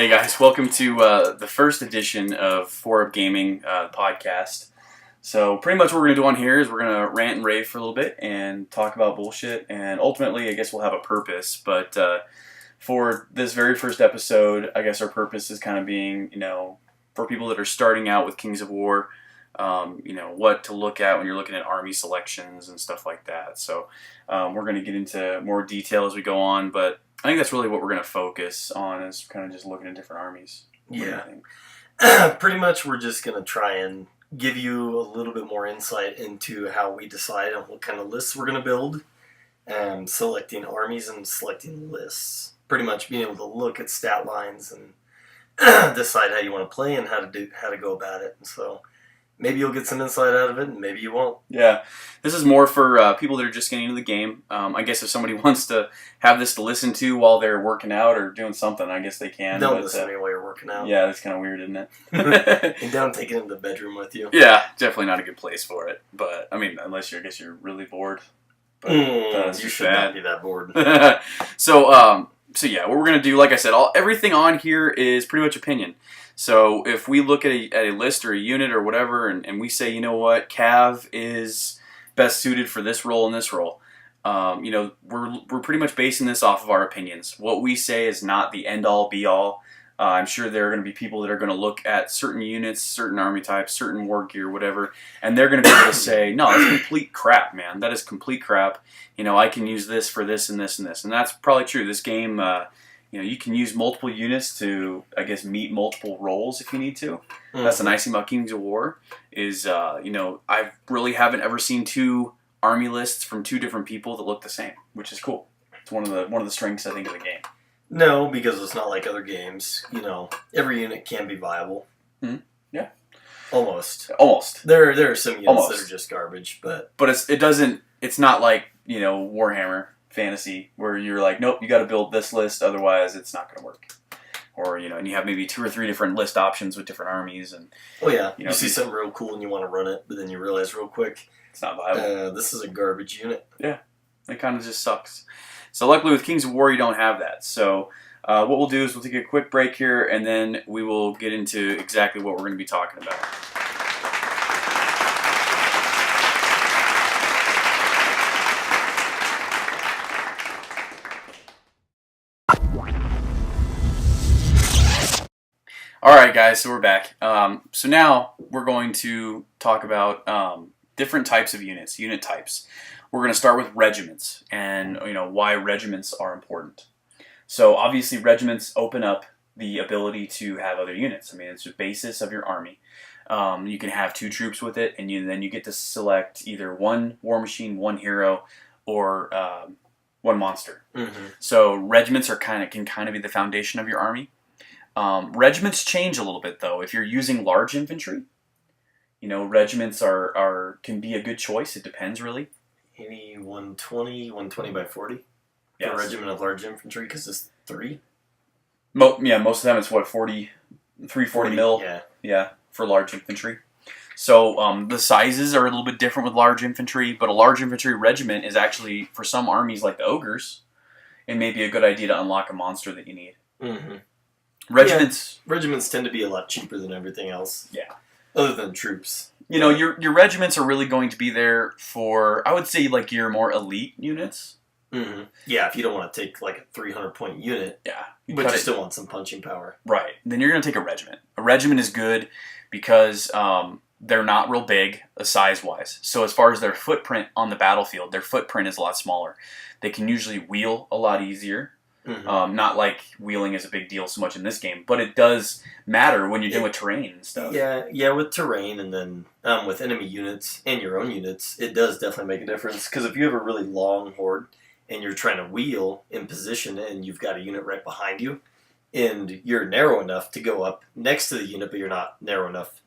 Hey guys, welcome to the first edition of 4Up Gaming podcast. So pretty much what we're going to do on here is we're going to rant and rave for a little bit and talk about bullshit, and ultimately I guess we'll have a purpose, but for this very first episode, I guess our purpose is kind of being, for people that are starting out with Kings of War, what to look at when you're looking at army selections and stuff like that. So we're going to get into more detail as we go on, but I think that's really what we're going to focus on, is kind of just looking at different armies. Yeah. Pretty much we're just going to try and give you a little bit more insight into how we decide on what kind of lists we're going to build, and selecting armies and selecting lists. Pretty much being able to look at stat lines and decide how you want to play and how to go about it. And so maybe you'll get some insight out of it, and maybe you won't. Yeah, this is more for people that are just getting into the game. I guess if somebody wants to have this to listen to while they're working out or doing something, I guess they can. Don't listen to me while you're working out. Yeah, that's kind of weird, isn't it? And don't take it into the bedroom with you. Yeah, definitely not a good place for it. But, I mean, unless I guess you're really bored. But you should not be that bored. So yeah, what we're going to do, like I said, everything on here is pretty much opinion. So if we look at a list or a unit or whatever, and we say, you know what, Cav is best suited for this role and this role, we're pretty much basing this off of our opinions. What we say is not the end-all, be-all. I'm sure there are going to be people that are going to look at certain units, certain army types, certain war gear, whatever, and they're going to be able to say, no, that's complete crap, man. That is complete crap. I can use this for this and this and this. And that's probably true. This game, you can use multiple units to, I guess, meet multiple roles if you need to. Mm-hmm. That's the nice thing about Kings of War is, I really haven't ever seen two army lists from two different people that look the same, which is cool. It's one of the strengths, I think, of the game. No, because it's not like other games. Every unit can be viable. Mm-hmm. Yeah. Almost. There are some units that are just garbage, but it's not like, Warhammer Fantasy where you're like, nope, you got to build this list, otherwise it's not going to work. Or, and you have maybe 2 or 3 different list options with different armies. And you see something real cool and you want to run it, but then you realize real quick it's not viable. This is a garbage unit. Yeah, it kind of just sucks. So luckily with Kings of War, you don't have that. So what we'll do is we'll take a quick break here, and then we will get into exactly what we're going to be talking about. Alright guys, so we're back. So now we're going to talk about different types of units, unit types. We're going to start with regiments and why regiments are important. So obviously regiments open up the ability to have other units. I mean, it's the basis of your army. You can have 2 troops with it, and then you get to select either 1 war machine, 1 hero, or 1 monster. Mm-hmm. So regiments can kind of be the foundation of your army. Regiments change a little bit though. If you're using large infantry, regiments can be a good choice. It depends really. Maybe 120 by 40 yes. For a regiment of large infantry, because it's 3. Most of the time it's 40 mil. Yeah, for large infantry. So the sizes are a little bit different with large infantry, but a large infantry regiment is actually, for some armies like the ogres, it may be a good idea to unlock a monster that you need. Mm-hmm. Regiments tend to be a lot cheaper than everything else. Yeah. Other than troops. Your regiments are really going to be there for, I would say, like your more elite units. Mm-hmm. Yeah, if you don't want to take like a 300-point unit. Yeah. But you still want some punching power. Right. Then you're going to take a regiment. A regiment is good because they're not real big size-wise. So as far as their footprint on the battlefield, their footprint is a lot smaller. They can usually wheel a lot easier. Mm-hmm. Not like wheeling is a big deal so much in this game, but it does matter when you're dealing with terrain and stuff. Yeah, with terrain and then with enemy units and your own units, it does definitely make a difference. Because if you have a really long horde and you're trying to wheel in position and you've got a unit right behind you, and you're narrow enough to go up next to the unit, but you're not narrow enough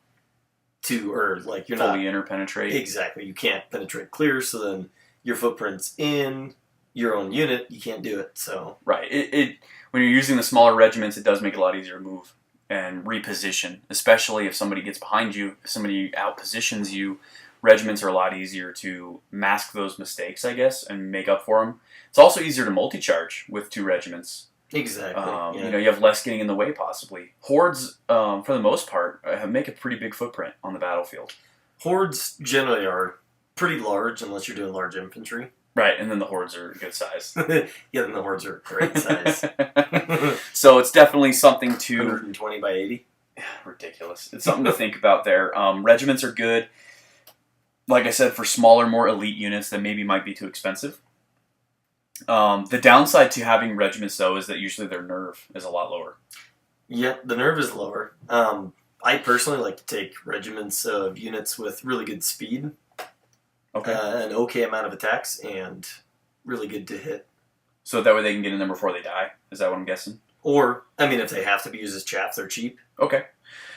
you're fully interpenetrate. Exactly, you can't penetrate clear, so then your footprint's in your own unit, you can't do it. So right, it when you're using the smaller regiments, it does make it a lot easier to move and reposition, especially if somebody gets behind you, if somebody outpositions you. Regiments are a lot easier to mask those mistakes, I guess, and make up for them. It's also easier to multi-charge with 2 regiments. Exactly. You know, you have less getting in the way possibly. Hordes, for the most part, make a pretty big footprint on the battlefield. Hordes generally are pretty large unless you're doing large infantry. Right, and then the hordes are good size. Yeah, then the hordes are great size. So it's definitely something to... 120 by 80. Ridiculous. It's something to think about there. Regiments are good, like I said, for smaller, more elite units that maybe might be too expensive. The downside to having regiments, though, is that usually their nerve is a lot lower. Yeah, the nerve is lower. I personally like to take regiments of units with really good speed, Okay. an okay amount of attacks, and really good to hit. So that way they can get in there before they die? Is that what I'm guessing? Or, I mean, if they have to be used as chaff, they're cheap. Okay.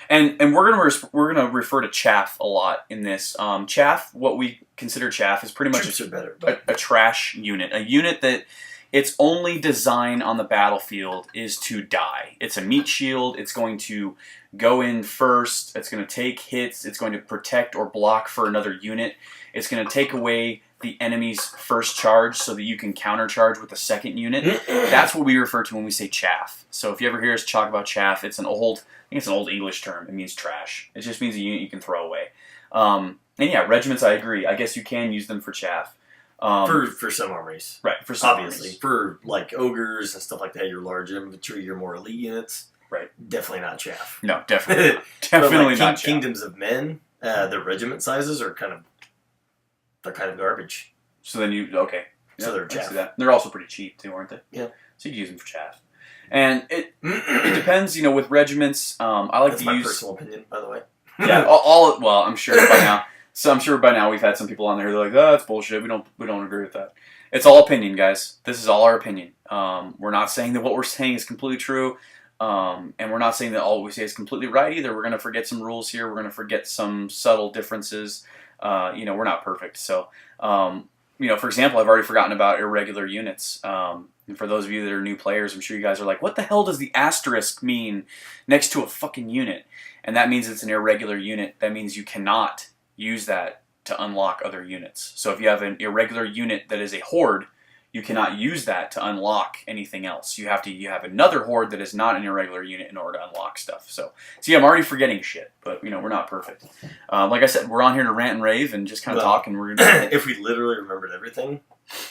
And we're gonna refer to chaff a lot in this. Chaff, what we consider chaff, is pretty much Troops are better, but a trash unit. A unit that its only design on the battlefield is to die. It's a meat shield. It's going to go in first. It's going to take hits. It's going to protect or block for another unit. It's going to take away the enemy's first charge so that you can countercharge with the second unit. That's what we refer to when we say chaff. So if you ever hear us talk about chaff, it's an old, I think it's an old English term. It means trash. It just means a unit you can throw away. And yeah, regiments, I agree. I guess you can use them for chaff. for some armies. Right, for some Obviously. armies. For, like, ogres and stuff like that, your large infantry, your more elite units. Right. Definitely not chaff. No, definitely. But, Definitely like, not chaff. Kingdoms of Men, their regiment sizes are kind of garbage. So then you, okay. So they're I see chaff. that. They're also pretty cheap too, aren't they? Yeah. So you can use them for chaff. And it depends, you know, with regiments, I like That's to my use... personal opinion, by the way. Yeah, well, I'm sure by now. So I'm sure by now we've had some people on there who are like, oh, that's bullshit. We don't agree with that. It's all opinion, guys. This is all our opinion. We're not saying that what we're saying is completely true. And we're not saying that all we say is completely right either. We're going to forget some rules here. We're going to forget some subtle differences. You know, we're not perfect. So, you know, for example, I've already forgotten about irregular units. And for those of you that are new players, I'm sure you guys are like, what the hell does the asterisk mean next to a fucking unit? And that means it's an irregular unit. That means you cannot use that to unlock other units. So if you have an irregular unit that is a horde, you cannot use that to unlock anything else. You have another horde that is not an irregular unit in order to unlock stuff. So see, I'm already forgetting shit, but you know, we're not perfect. Like I said, we're on here to rant and rave and just kind of talk, and we're gonna If we literally remembered everything,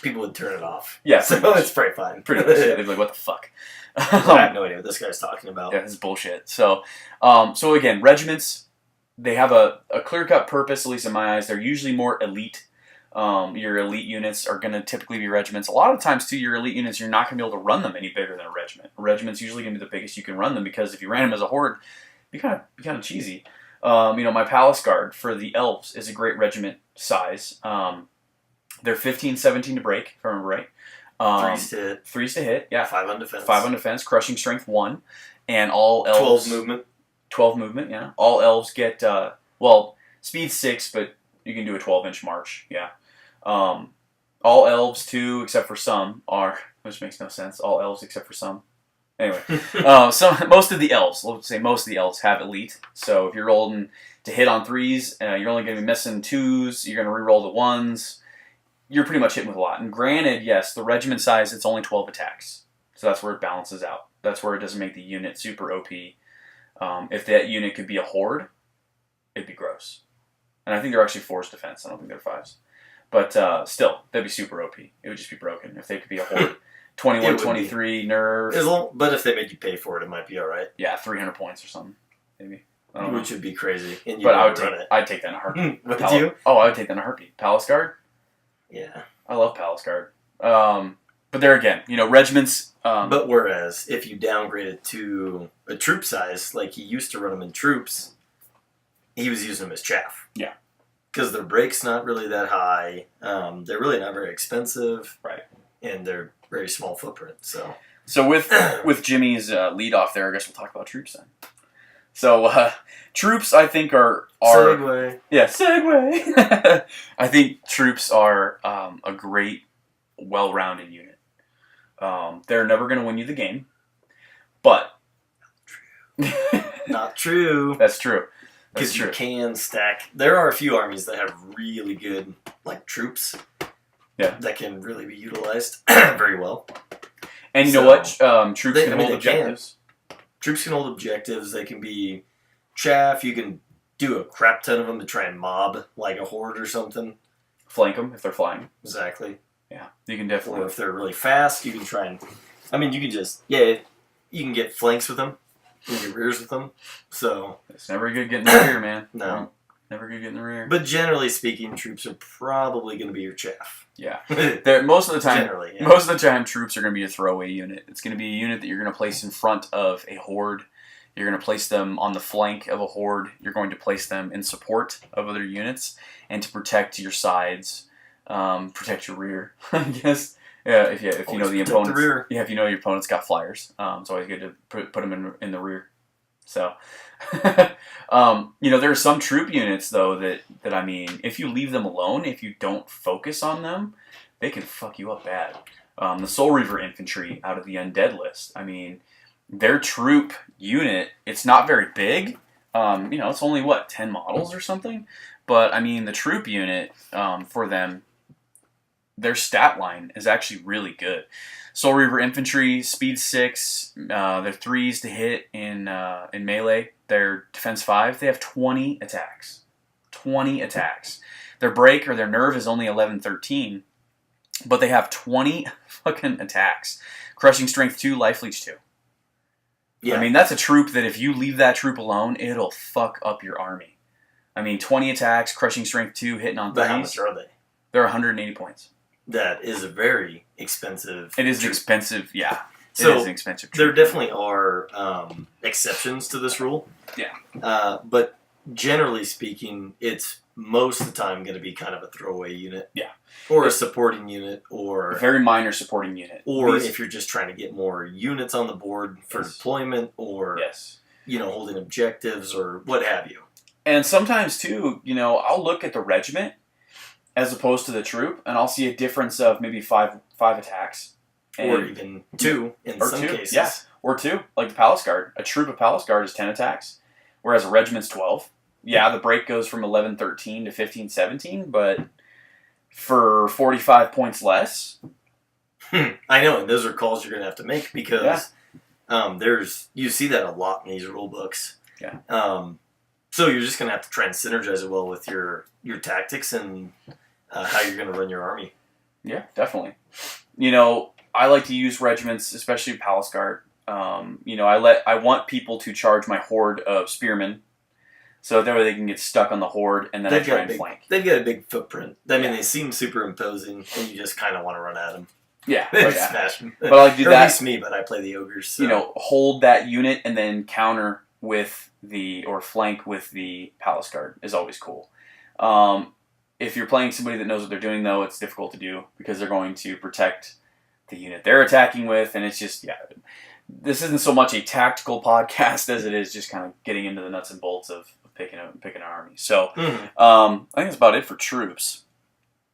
people would turn it off. Yeah, So pretty much. it's pretty fine. pretty much. They'd be like, what the fuck? I have no idea what this guy's talking about. Yeah, this is bullshit. So, so again, regiments, they have a clear-cut purpose, at least in my eyes. They're usually more elite. Your elite units are going to typically be regiments. A lot of times, too, your elite units, you're not going to be able to run them any bigger than a regiment. A regiment's usually going to be the biggest you can run them, because if you ran them as a horde, it'd be kind of cheesy. You know, my Palace Guard for the elves is a great regiment size. They're 15, 17 to break, if I remember right. Threes to hit. Threes to hit, yeah. 5 on defense. 5 on defense, crushing strength 1, and all elves... 12 movement. 12 movement, yeah. All elves get, well, speed 6, but you can do a 12-inch march, yeah. All elves, too, except for some, are, which makes no sense, all elves except for some. Anyway, most of the elves, let's say most of the elves have elite, so if you're rolling to hit on 3s, you're only going to be missing 2s, you're going to reroll the 1s, you're pretty much hitting with a lot. And granted, yes, the regiment size, it's only 12 attacks, so that's where it balances out. That's where it doesn't make the unit super OP. If that unit could be a horde, it'd be gross. And I think they're actually 4's defense. I don't think they're 5's. But still, that'd be super OP. It would just be broken. If they could be a horde, 21, 23, nerve. But if they made you pay for it, it might be alright. Yeah, 300 points or something, maybe. I don't know. Which would be crazy. And But it. I'd take that in a heartbeat. Would you? Oh, I would take that in a heartbeat. Palace Guard? Yeah. I love Palace Guard. But there again, you know, regiments... but whereas, if you downgrade it to a troop size, like he used to run them in troops, he was using them as chaff. Yeah. Because their break's not really that high. They're really not very expensive. Right. And they're very small footprint, so... So with Jimmy's lead off there, I guess we'll talk about troops then. So troops, I think, are Segue. Yeah, segue. I think troops are a great, well-rounded unit. They're never going to win you the game, but Not true. That's true. That's Because true. you can stack. There are a few armies that have really good troops. Yeah. That can really be utilized very well. And you So, know what? Troops they- can I mean, hold they can. objectives. Troops can hold objectives. They can be chaff. You can do a crap ton of them to try and mob like a horde or something. Flank them if they're flying. Exactly. Yeah, you can Or definitely. if they're really fast, you can try and. I mean, you can just you can get flanks with them. You can get rears with them. So It's never good getting the rear, man. No. Never good getting the rear. but generally speaking, troops are probably going to be your chaff. Yeah. Most of the time, Generally, yeah. most of the time, troops are going to be a throwaway unit. It's going to be a unit that you're going to place in front of a horde. You're going to place them on the flank of a horde. You're going to place them in support of other units and to protect your sides, protect your rear. I guess. Yeah, if you know Always the protect opponent's the rear. yeah, if you know your opponent's got flyers, it's always good to put them in the rear. So, there are some troop units though that I mean, if you leave them alone, if you don't focus on them, they can fuck you up bad. The Soul Reaver infantry out of the undead list. I mean, their troop unit, it's not very big. It's only 10 models or something. But I mean, the troop unit for them, their stat line is actually really good. Soul Reaver infantry, speed 6, they're 3s to hit in melee. They're defense 5. They have 20 attacks. 20 attacks. Their break or their nerve is only 11-13, but they have 20 fucking attacks. Crushing strength 2, life leech 2. Yeah. I mean, that's a troop that if you leave that troop alone, it'll fuck up your army. I mean, 20 attacks, crushing strength 2, hitting on 30s. But how much are they? They're 180 points. That is a very expensive. It is troop. expensive, yeah. So, it is an expensive There troop. definitely are exceptions to this rule. Yeah. But generally speaking, it's most of the time going to be kind of a throwaway unit. Yeah. Or a supporting unit, or A very minor supporting unit. if you're just trying to get more units on the board for Yes. deployment, or Yes. holding objectives or what have you. And sometimes, too, I'll look at the regiment as opposed to the troop, and I'll see a difference of maybe five attacks. Or And- even 2 in or some 2, cases. yeah. Or 2, like the Palace Guard. A troop of Palace Guard is 10 attacks, whereas a regiment's 12. Yeah, the break goes from 11-13 to 15-17, but for 45 points less. I know, and those are calls you're going to have to make because you see that a lot in these rule books. Yeah. So you're just going to have to try and synergize it well with your tactics and how you're going to run your army. Yeah, definitely. I like to use regiments, especially Palace Guard. I want people to charge my horde of spearmen, so that way they can get stuck on the horde, and then I try and flank. They've got a big footprint. I mean, they seem super imposing, and you just kind of want to run at them. Yeah, Smash them. But I like to do Or that. at least me, but I play the ogres. So. Hold that unit and then counter with or flank with the Palace Guard is always cool. If you're playing somebody that knows what they're doing, though, it's difficult to do because they're going to protect the unit they're attacking with, and it's just, this isn't so much a tactical podcast as it is just kind of getting into the nuts and bolts of picking an army. So, I think that's about it for troops.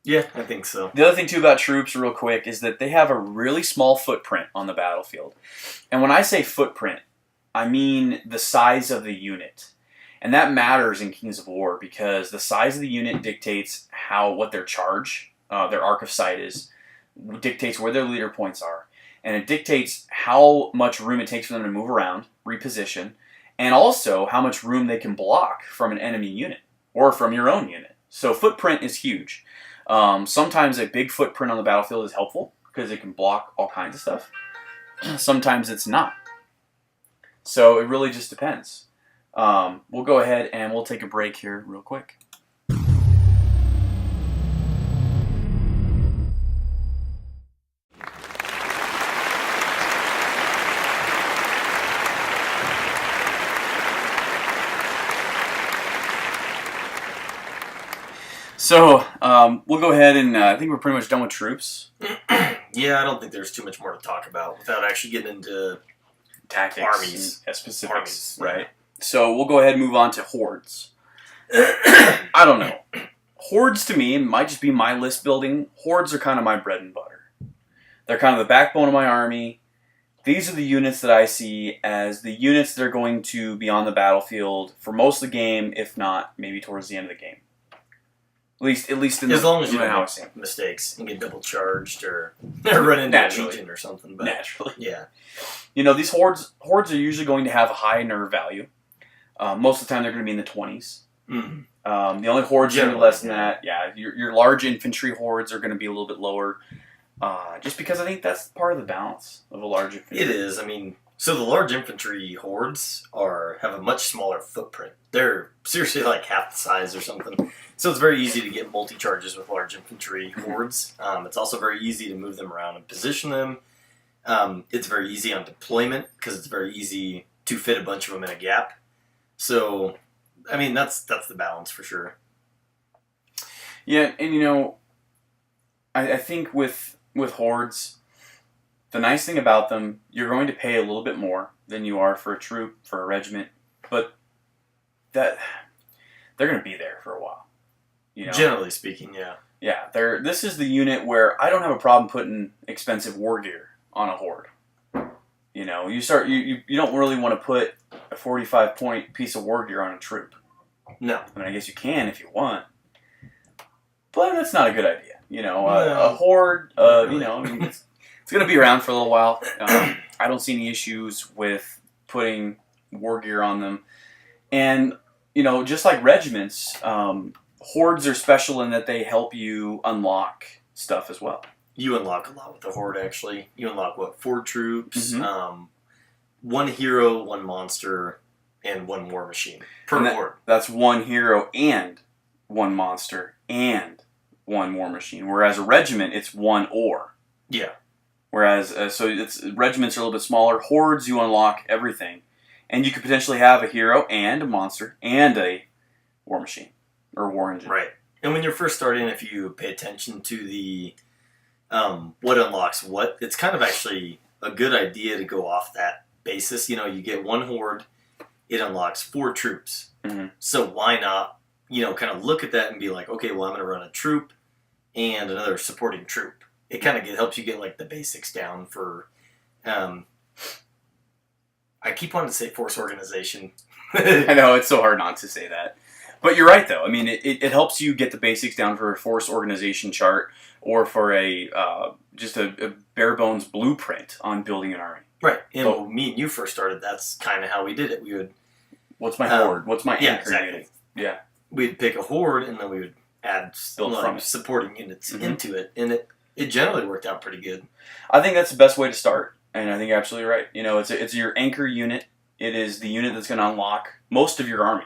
Yeah, I think so. The other thing, too, about troops, real quick, is that they have a really small footprint on the battlefield. And when I say footprint, I mean the size of the unit. And that matters in Kings of War because the size of the unit dictates what their charge, their arc of sight is, dictates where their leader points are. And it dictates how much room it takes for them to move around, reposition, and also how much room they can block from an enemy unit or from your own unit. So footprint is huge. Sometimes a big footprint on the battlefield is helpful because it can block all kinds of stuff. Sometimes it's not. So it really just depends. We'll go ahead and we'll take a break here real quick. So, we'll go ahead and I think we're pretty much done with troops. Yeah, I don't think there's too much more to talk about without actually getting into Tactics. Armies. And specifics. Armies, right? So, we'll go ahead and move on to hordes. I don't know. Hordes to me might just be my list building. Hordes are kind of my bread and butter. They're kind of the backbone of my army. These are the units that I see as the units that are going to be on the battlefield for most of the game, if not maybe towards the end of the game. At least in As long as you in how don't I see it. make mistakes and get double charged or run into a Naturally. legion or something. But Naturally. yeah, These hordes are usually going to have a high nerve value. Most of the time, they're going to be in the 20s. mm. The only hordes that are Generally, less than yeah. that, your large infantry hordes are going to be a little bit lower. Just because I think that's part of the balance of a large infantry. It is. I mean, so the large infantry hordes have a much smaller footprint. They're seriously like half the size or something. So it's very easy to get multi-charges with large infantry hordes. It's also very easy to move them around and position them. It's very easy on deployment because it's very easy to fit a bunch of them in a gap. So, I mean, that's the balance for sure. Yeah, and I think with hordes, the nice thing about them, you're going to pay a little bit more than you are for a troop, for a regiment, but that they're going to be there for a while. Generally speaking, yeah. Yeah, this is the unit where I don't have a problem putting expensive war gear on a horde. You don't really want to put a 45-point piece of war gear on a troop. No. I mean, I guess you can if you want, but that's not a good idea. No. A horde, Really. it's going to be around for a little while. I don't see any issues with putting war gear on them. And, just like regiments, hordes are special in that they help you unlock stuff as well. You unlock a lot with the horde, actually. You unlock, 4 troops, Mhm. 1 hero, 1 monster, and 1 war machine per And horde. That's 1 hero and 1 monster and 1 war machine. Whereas a regiment, it's 1 or. Yeah. Whereas, regiments are a little bit smaller. Hordes, you unlock everything. And you could potentially have a hero and a monster and a war machine. Or war engine. Right. And when you're first starting, if you pay attention to the what unlocks what, it's kind of actually a good idea to go off that basis. You get 1 horde, it unlocks 4 troops. Mm-hmm. So why not, kind of look at that and be like, okay, well, I'm going to run a troop and another supporting troop. It kind of helps you get like the basics down for. I keep wanting to say force organization. I know, it's so hard not to say that. But you're right, though. I mean, it helps you get the basics down for a force organization chart or for just a bare bones blueprint on building an army. Right. And when me and you first started, that's kind of how we did it. We would. What's my horde? What's my anchor exactly. unit? Yeah. We'd pick a horde and then we would add Build from it. supporting units Mhm. into it, and it generally worked out pretty good. I think that's the best way to start, and I think you're absolutely right. It's your anchor unit. It is the unit that's going to unlock most of your army.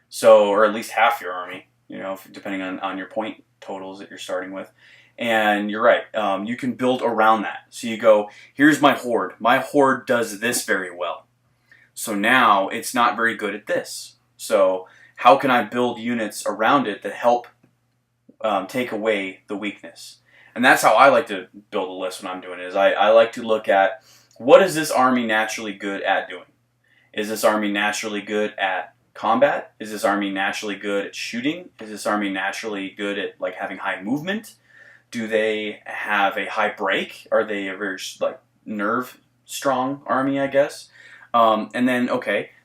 So, or at least half your army, depending on your point totals that you're starting with. And you're right, you can build around that. So you go, here's my horde. My horde does this very well. So now it's not very good at this. So how can I build units around it that help take away the weakness? And that's how I like to build a list when I'm doing it, is I like to look at, what is this army naturally good at doing? Is this army naturally good at combat? Is this army naturally good at shooting? Is this army naturally good at having high movement? Do they have a high break? Are they a very nerve strong army, I guess? And then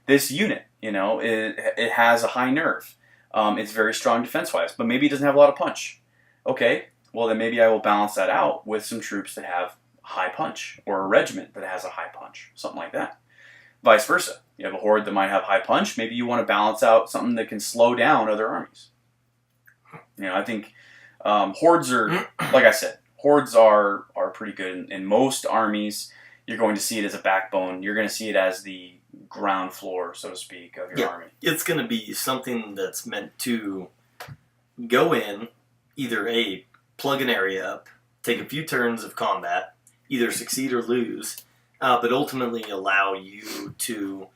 this unit, it has a high nerve. It's very strong defense wise, but maybe it doesn't have a lot of punch. Okay, well then maybe I will balance that out with some troops that have high punch, or a regiment that has a high punch, something like that. Vice versa. You have a horde that might have high punch. Maybe you want to balance out something that can slow down other armies. I think hordes are, like I said, hordes are pretty good. In most armies, you're going to see it as a backbone. You're going to see it as the ground floor, so to speak, of your army. It's going to be something that's meant to go in, either plug an area up, take a few turns of combat, either succeed or lose, but ultimately allow you to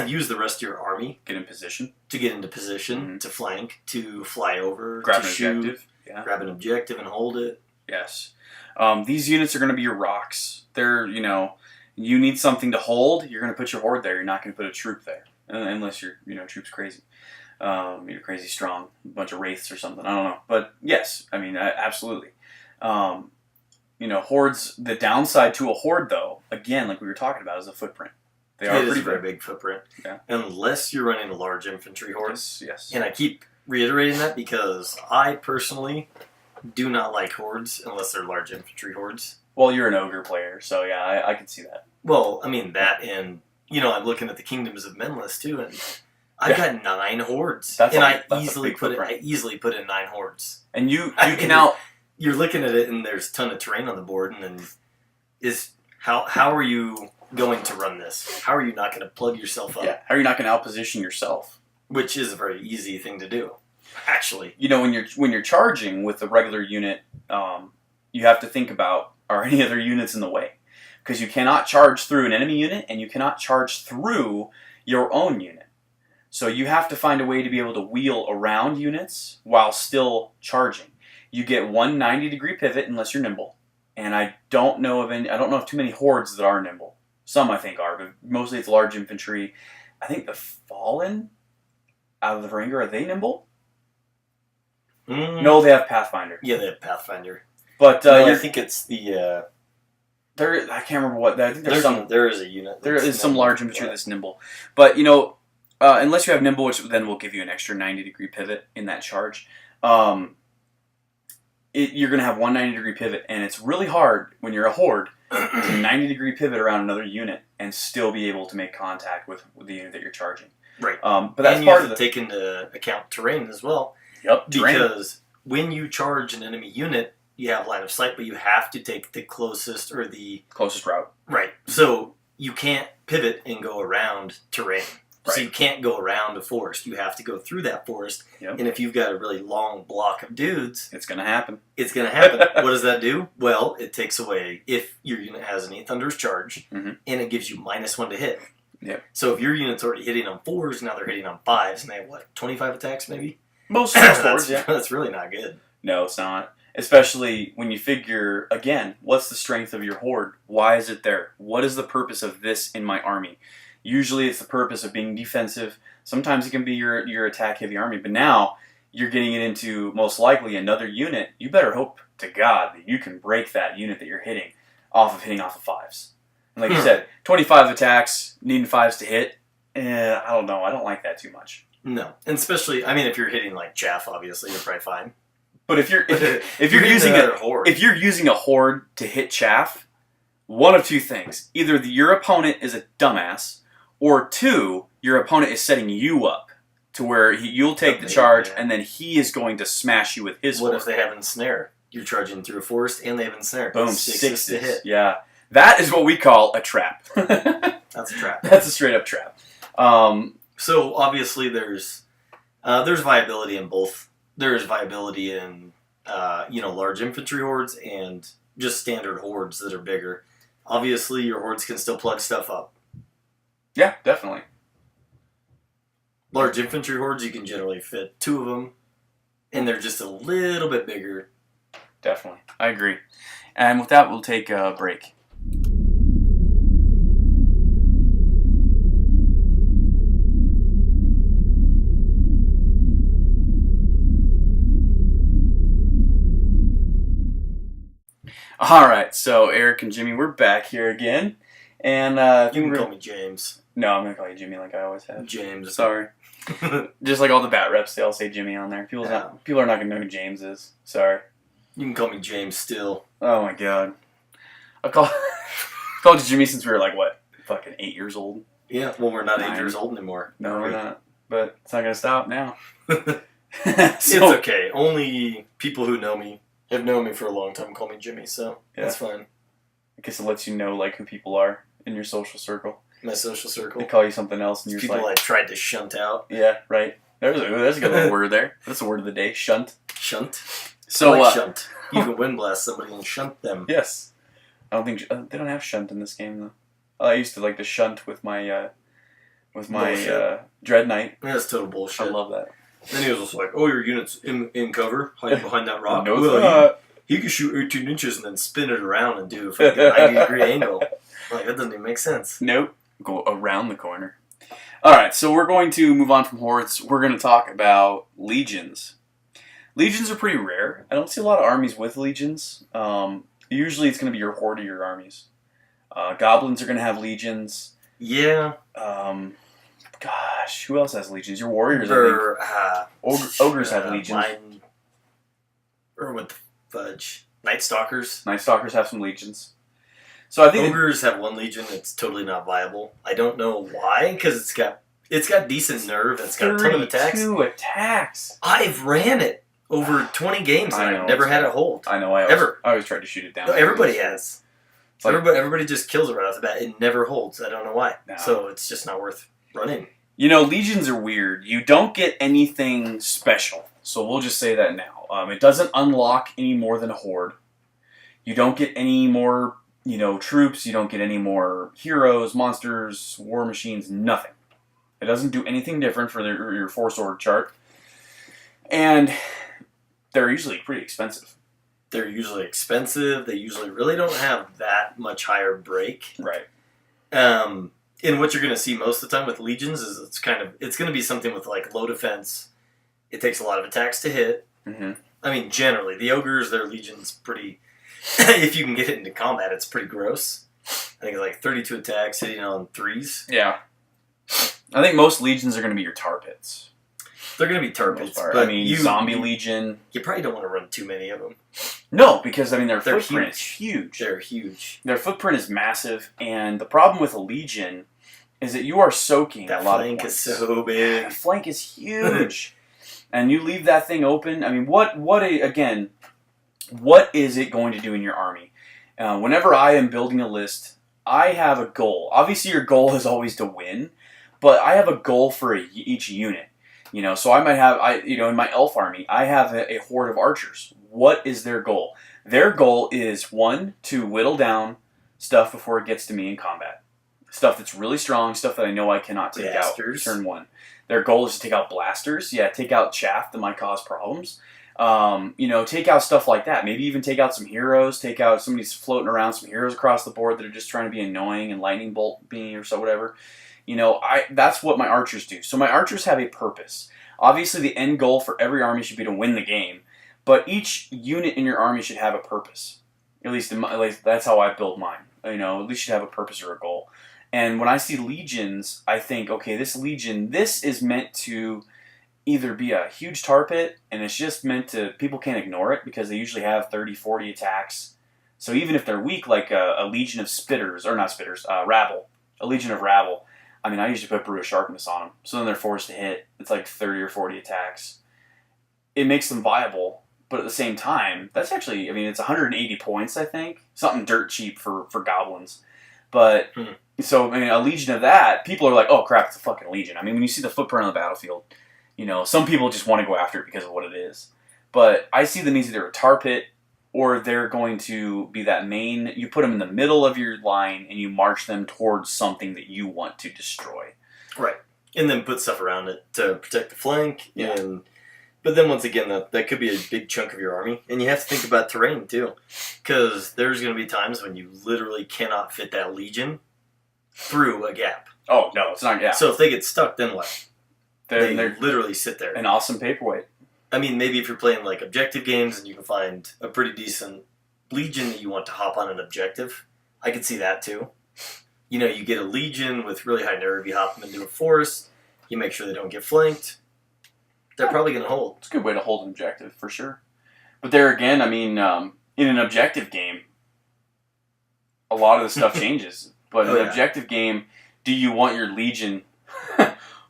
use the rest of your army. Get in position. To get into position, to flank, to fly over, grab to an shoot, objective. Yeah. grab an objective and hold it. Yes. These units are going to be your rocks. They're, you need something to hold, you're going to put your horde there. You're not going to put a troop there. Unless your troop's crazy. You're crazy strong. A bunch of wraiths or something. I don't know. But yes, I mean, absolutely. Hordes, the downside to a horde, though, again, like we were talking about, is the footprint. They are It is pretty a very big footprint. Yeah. Unless you're running a large infantry horde. Yes. And I keep reiterating that because I personally do not like hordes unless they're large infantry hordes. Well, you're an ogre player, so yeah, I can see that. Well, I mean that, and I'm looking at the Kingdoms of Men list too, and I've got 9 hordes, That's and that's I a easily big put it. footprint. I easily put in 9 hordes. And you can out. You're looking at it, and there's a ton of terrain on the board, and then how are you going to run this? How are you not going to plug yourself up? Yeah, how are you not going to outposition yourself? Which is a very easy thing to do, actually. When you're charging with a regular unit, you have to think about, are any other units in the way? Because you cannot charge through an enemy unit, and you cannot charge through your own unit. So you have to find a way to be able to wheel around units while still charging. You get one 90-degree pivot unless you're nimble, and I don't know of too many hordes that are nimble. Some I think are, but mostly it's large infantry. I think the Fallen out of the Varangur, are they nimble? No, they have Pathfinder. Yeah, they have Pathfinder. But I think it's the. I can't remember what. I think there is a unit. There is some large infantry that's nimble, but unless you have nimble, which then will give you an extra 90-degree pivot in that charge, you're going to have one 90-degree pivot, and it's really hard when you're a horde to 90-degree pivot around another unit and still be able to make contact with the unit that you're charging. Right. But that's and part you have to take into account terrain as well. Yep. Because when you charge an enemy unit, you have line of sight, but you have to take the closest route. Right. So you can't pivot and go around terrain. Right. So you can't go around a forest. You have to go through that forest. Yep. And if you've got a really long block of dudes, it's going to happen. It's going to happen. What does that do? Well, it takes away, if your unit has an 8 Thunders charge, and it gives you -1 to hit. Yep. So if your unit's already hitting on 4s, now they're hitting on 5s, and they have, 25 attacks maybe? Most hordes, yeah. That's really not good. No, it's not. Especially when you figure, again, what's the strength of your horde? Why is it there? What is the purpose of this in my army? Usually it's the purpose of being defensive. Sometimes it can be your attack-heavy army. But now you're getting it into, most likely, another unit. You better hope to God that you can break that unit that you're hitting off of 5s. And like you said, 25 attacks, needing 5s to hit. I don't know. I don't like that too much. No. And especially, if you're hitting like chaff, obviously, you're probably fine. But if you're using a horde to hit chaff, one of two things: either your opponent is a dumbass, or 2, your opponent is setting you up to where you'll take the charge, and then he is going to smash you with his horde. What if they have ensnare? You're charging through a forest, and they have ensnare. Boom, 6 to hit. Yeah, that is what we call a trap. That's a trap. That's a straight up trap. So obviously there's viability in both. There's viability in large infantry hordes and just standard hordes that are bigger. Obviously, your hordes can still plug stuff up. Yeah, definitely. Large infantry hordes, you can generally fit 2 of them, and they're just a little bit bigger. Definitely, I agree. And with that, we'll take a break. Alright, so Eric and Jimmy, we're back here again. And you can call me James. No, I'm going to call you Jimmy like I always have. James. Sorry. Just like all the bat reps, they all say Jimmy on there. People are not going to know who James is. Sorry. You can call me James still. Oh my god. I've called you Jimmy since we were fucking 8 years old. Yeah, well, we're not 8 years old anymore. No, we're not. But it's not going to stop now. It's okay. Only people who know me have known me for a long time call me Jimmy, so that's fine. I guess it lets you know who people are in your social circle. My social circle. They call you something else, and you're people I tried to shunt out. Yeah, right. There's a good little word there. That's the word of the day. Shunt. Shunt. So I like shunt. You can wind blast somebody and shunt them. Yes. I don't think they don't have shunt in this game though. I used to like to shunt with my Dread Knight. That's total bullshit. I love that. Then he was just like, "Oh, your unit's in cover, hiding behind that rock." No, well, he could shoot 18 inches and then spin it around and do a fucking 90-degree angle. Like, that doesn't even make sense. Nope. Go around the corner. Alright, so we're going to move on from hordes. We're going to talk about legions. Legions are pretty rare. I don't see a lot of armies with legions. Usually it's going to be your horde or your armies. Goblins are going to have legions. Yeah. Gosh, gosh, who else has legions? Your warriors, I Or, think. Ogres have legions. Or what the fudge? Night Stalkers. Night Stalkers have some legions. So I think Ogres have one legion that's totally not viable. I don't know why, because it's got decent nerve and it's got a ton of attacks. 32 attacks. I've ran it over 20 games and I've never had it hold. I know. I always tried to shoot it down. No, everybody has. Like, everybody just kills it right off the bat. It never holds. I don't know why. No. So it's just not worth running. You know, legions are weird. You don't get anything special. So we'll just say that now. It doesn't unlock any more than a horde. You don't get any more, troops. You don't get any more heroes, monsters, war machines, nothing. It doesn't do anything different for your force org chart. And they're usually pretty expensive. They're usually expensive. They usually really don't have that much higher break. Right. And what you're going to see most of the time with legions is it's going to be something with like low defense. It takes a lot of attacks to hit. Mm-hmm. I mean, generally, the ogres, their legion's pretty. If you can get it into combat, it's pretty gross. I think it's like 32 attacks hitting on 3s. Yeah. I think most legions are going to be your tar pits. They're going to be tar pits. But I mean, zombie legion. You probably don't want to run too many of them. No, because their footprint is huge. They're huge. Their footprint is massive, and the problem with a legion is that you are soaking a lot of points. That flank is so big. That flank is huge. And you leave that thing open. I mean, what is it going to do in your army? Whenever I am building a list, I have a goal. Obviously, your goal is always to win, but I have a goal for each unit. So I might have, in my elf army, I have a horde of archers. What is their goal? Their goal is, 1, to whittle down stuff before it gets to me in combat. Stuff that's really strong, stuff that I know I cannot take out turn 1. Their goal is to take out blasters. Yeah, take out chaff that might cause problems. Take out stuff like that. Maybe even take out some heroes. Take out somebody's floating around, some heroes across the board that are just trying to be annoying and lightning bolt me or so whatever. That's what my archers do. So my archers have a purpose. Obviously, the end goal for every army should be to win the game, but each unit in your army should have a purpose. At least that's how I build mine. At least should have a purpose or a goal. And when I see legions, I think, okay, this legion, this is meant to either be a huge tar pit, and it's just meant to, people can't ignore it because they usually have 30, 40 attacks. So even if they're weak, like a legion of spitters, or not spitters, rabble, a legion of rabble, I mean, I usually put Brew of Sharpness on them. So then they're forced to hit. It's like 30 or 40 attacks. It makes them viable, but at the same time, that's actually, it's 180 points, I think. Something dirt cheap for goblins. But, so, a legion of that, people are like, oh crap, it's a fucking legion. When you see the footprint on the battlefield, some people just want to go after it because of what it is. But I see them as either a tar pit, or they're going to be that main, you put them in the middle of your line and you march them towards something that you want to destroy. Right. And then put stuff around it to protect the flank. Yeah. But then once again, that could be a big chunk of your army. And you have to think about terrain too. Because there's going to be times when you literally cannot fit that legion through a gap. Oh, no, it's not a gap. So if they get stuck, then what? They literally sit there. An awesome paperweight. Maybe if you're playing like objective games and you can find a pretty decent legion that you want to hop on an objective, I could see that too. You get a legion with really high nerve, you hop them into a forest, you make sure they don't get flanked. They're probably going to hold. It's a good way to hold an objective, for sure. But there again, in an objective game, a lot of the stuff changes. But in an objective game, do you want your legion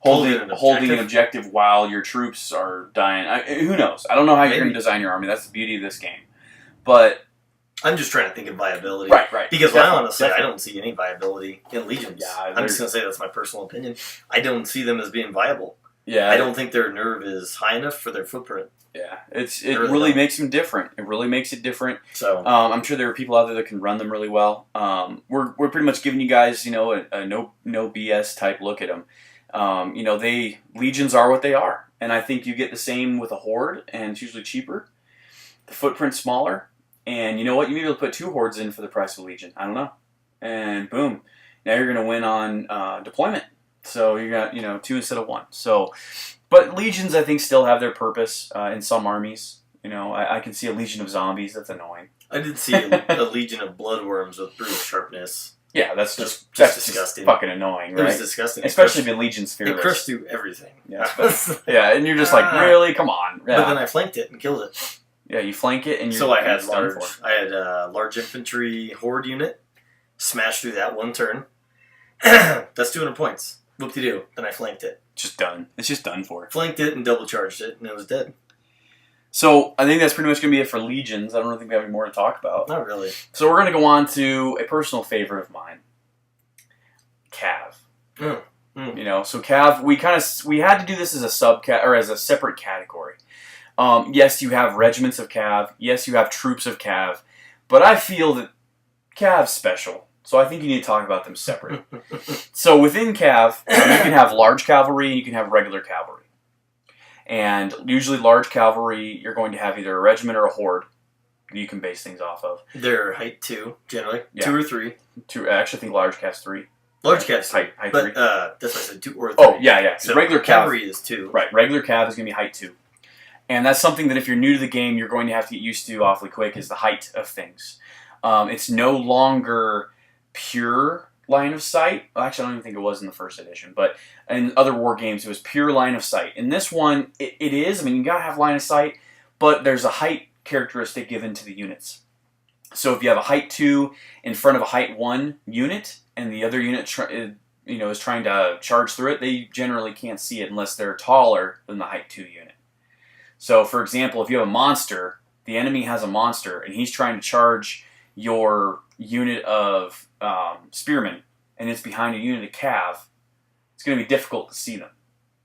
holding an objective while your troops are dying? Who knows? I don't know how you're going to design your army. That's the beauty of this game. But I'm just trying to think of viability. Right. Because honestly, I don't see any viability in legions. Yeah, I'm just going to say that's my personal opinion. I don't see them as being viable. Yeah, I don't think their nerve is high enough for their footprint. Yeah, it really makes them different. It really makes it different. So I'm sure there are people out there that can run them really well. We're pretty much giving you guys, a no BS type look at them. Legions are what they are, and I think you get the same with a horde, and it's usually cheaper. The footprint's smaller, and you know what? You may be able to put 2 hordes in for the price of a legion. I don't know, and boom, now you're going to win on deployment. So you got 2 instead of 1. So, but legions I think still have their purpose in some armies. I can see a legion of zombies. That's annoying. I did see a legion of bloodworms with Brew of Sharpness. Yeah, that's just just disgusting. fucking annoying, right? It was disgusting. Especially if Legion's It Fearless. crushed through everything. Yeah, yeah, and you're just like, really? Come on. Yeah. But then I flanked it and killed it. Yeah, you flank it, and so I had large infantry horde unit, smashed through that one turn. That's 200 points. Whoop-de-doo. Then I flanked it. Just done. It's just done for. Flanked it and double charged it, and it was dead. So I think that's pretty much going to be it for Legions. I don't think we have any more to talk about. Not really. So we're going to go on to a personal favorite of mine, Cav. You know, so Cav, we had to do this as a separate category. Yes, you have regiments of Cav. Yes, you have troops of Cav. But I feel that Cav's special. So I think you need to talk about them separate. So within Cav, you can have large cavalry and you can have regular cavalry. And usually large cavalry, you're going to have either a regiment or a horde that you can base things off of. They're height 2, generally. Yeah. 2 or 3. I actually think large Cav's 3. Large Cav's 3. Height but 3. That's what I said, 2 or 3. Oh, yeah. So regular cavalry is 2. Right, regular Cav is going to be height 2. And that's something that if you're new to the game, you're going to have to get used to awfully quick, is the height of things. It's no longer pure line of sight. Well, actually, I don't even think it was in the first edition, but in other war games, it was pure line of sight. In this one, it is. I mean, you got to have line of sight, but there's a height characteristic given to the units. So if you have a height 2 in front of a height 1 unit, and the other unit is trying to charge through it, they generally can't see it unless they're taller than the height 2 unit. So, for example, if you have a monster, the enemy has a monster, and he's trying to charge your unit of spearmen, and it's behind a unit of Cav, it's going to be difficult to see them.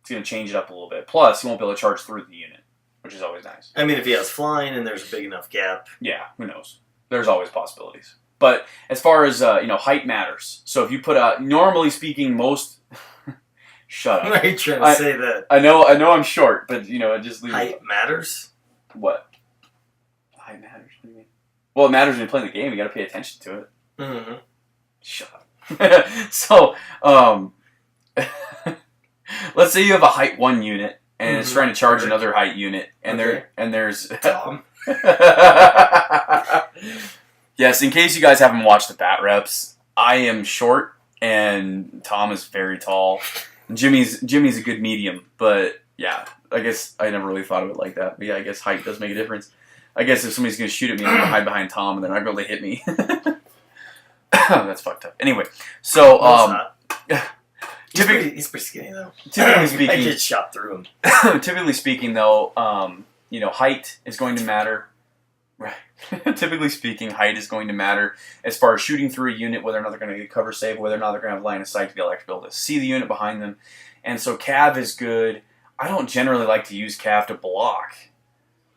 It's going to change it up a little bit. Plus, you won't be able to charge through the unit, which is always nice. I mean, if he has flying and there's a big enough gap. Yeah, who knows? There's always possibilities. But as far as, height matters. So if you put normally speaking, most... Shut up. Why are you trying to say that? I know I'm short, but, it just leaves... Height matters? What? Height matters? What do you mean? Well, it matters when you're playing the game. You got to pay attention to it. Mm-hmm. Shut up. So, let's say you have a height 1 unit, and it's trying to charge another height unit, and there's... Tom. Yes, in case you guys haven't watched the Bat Reps, I am short, and Tom is very tall. Jimmy's a good medium, but yeah, I guess I never really thought of it like that. But yeah, I guess height does make a difference. I guess if somebody's going to shoot at me, I'm going to hide behind Tom, and they're not going to hit me. That's fucked up. Anyway, so he's pretty skinny though. Typically speaking, I did shot through him. Typically speaking, though, height is going to matter. Right. Typically speaking, height is going to matter as far as shooting through a unit, whether or not they're going to get cover save, whether or not they're going to have line of sight to be able to see the unit behind them. And so Cav is good. I don't generally like to use Cav to block.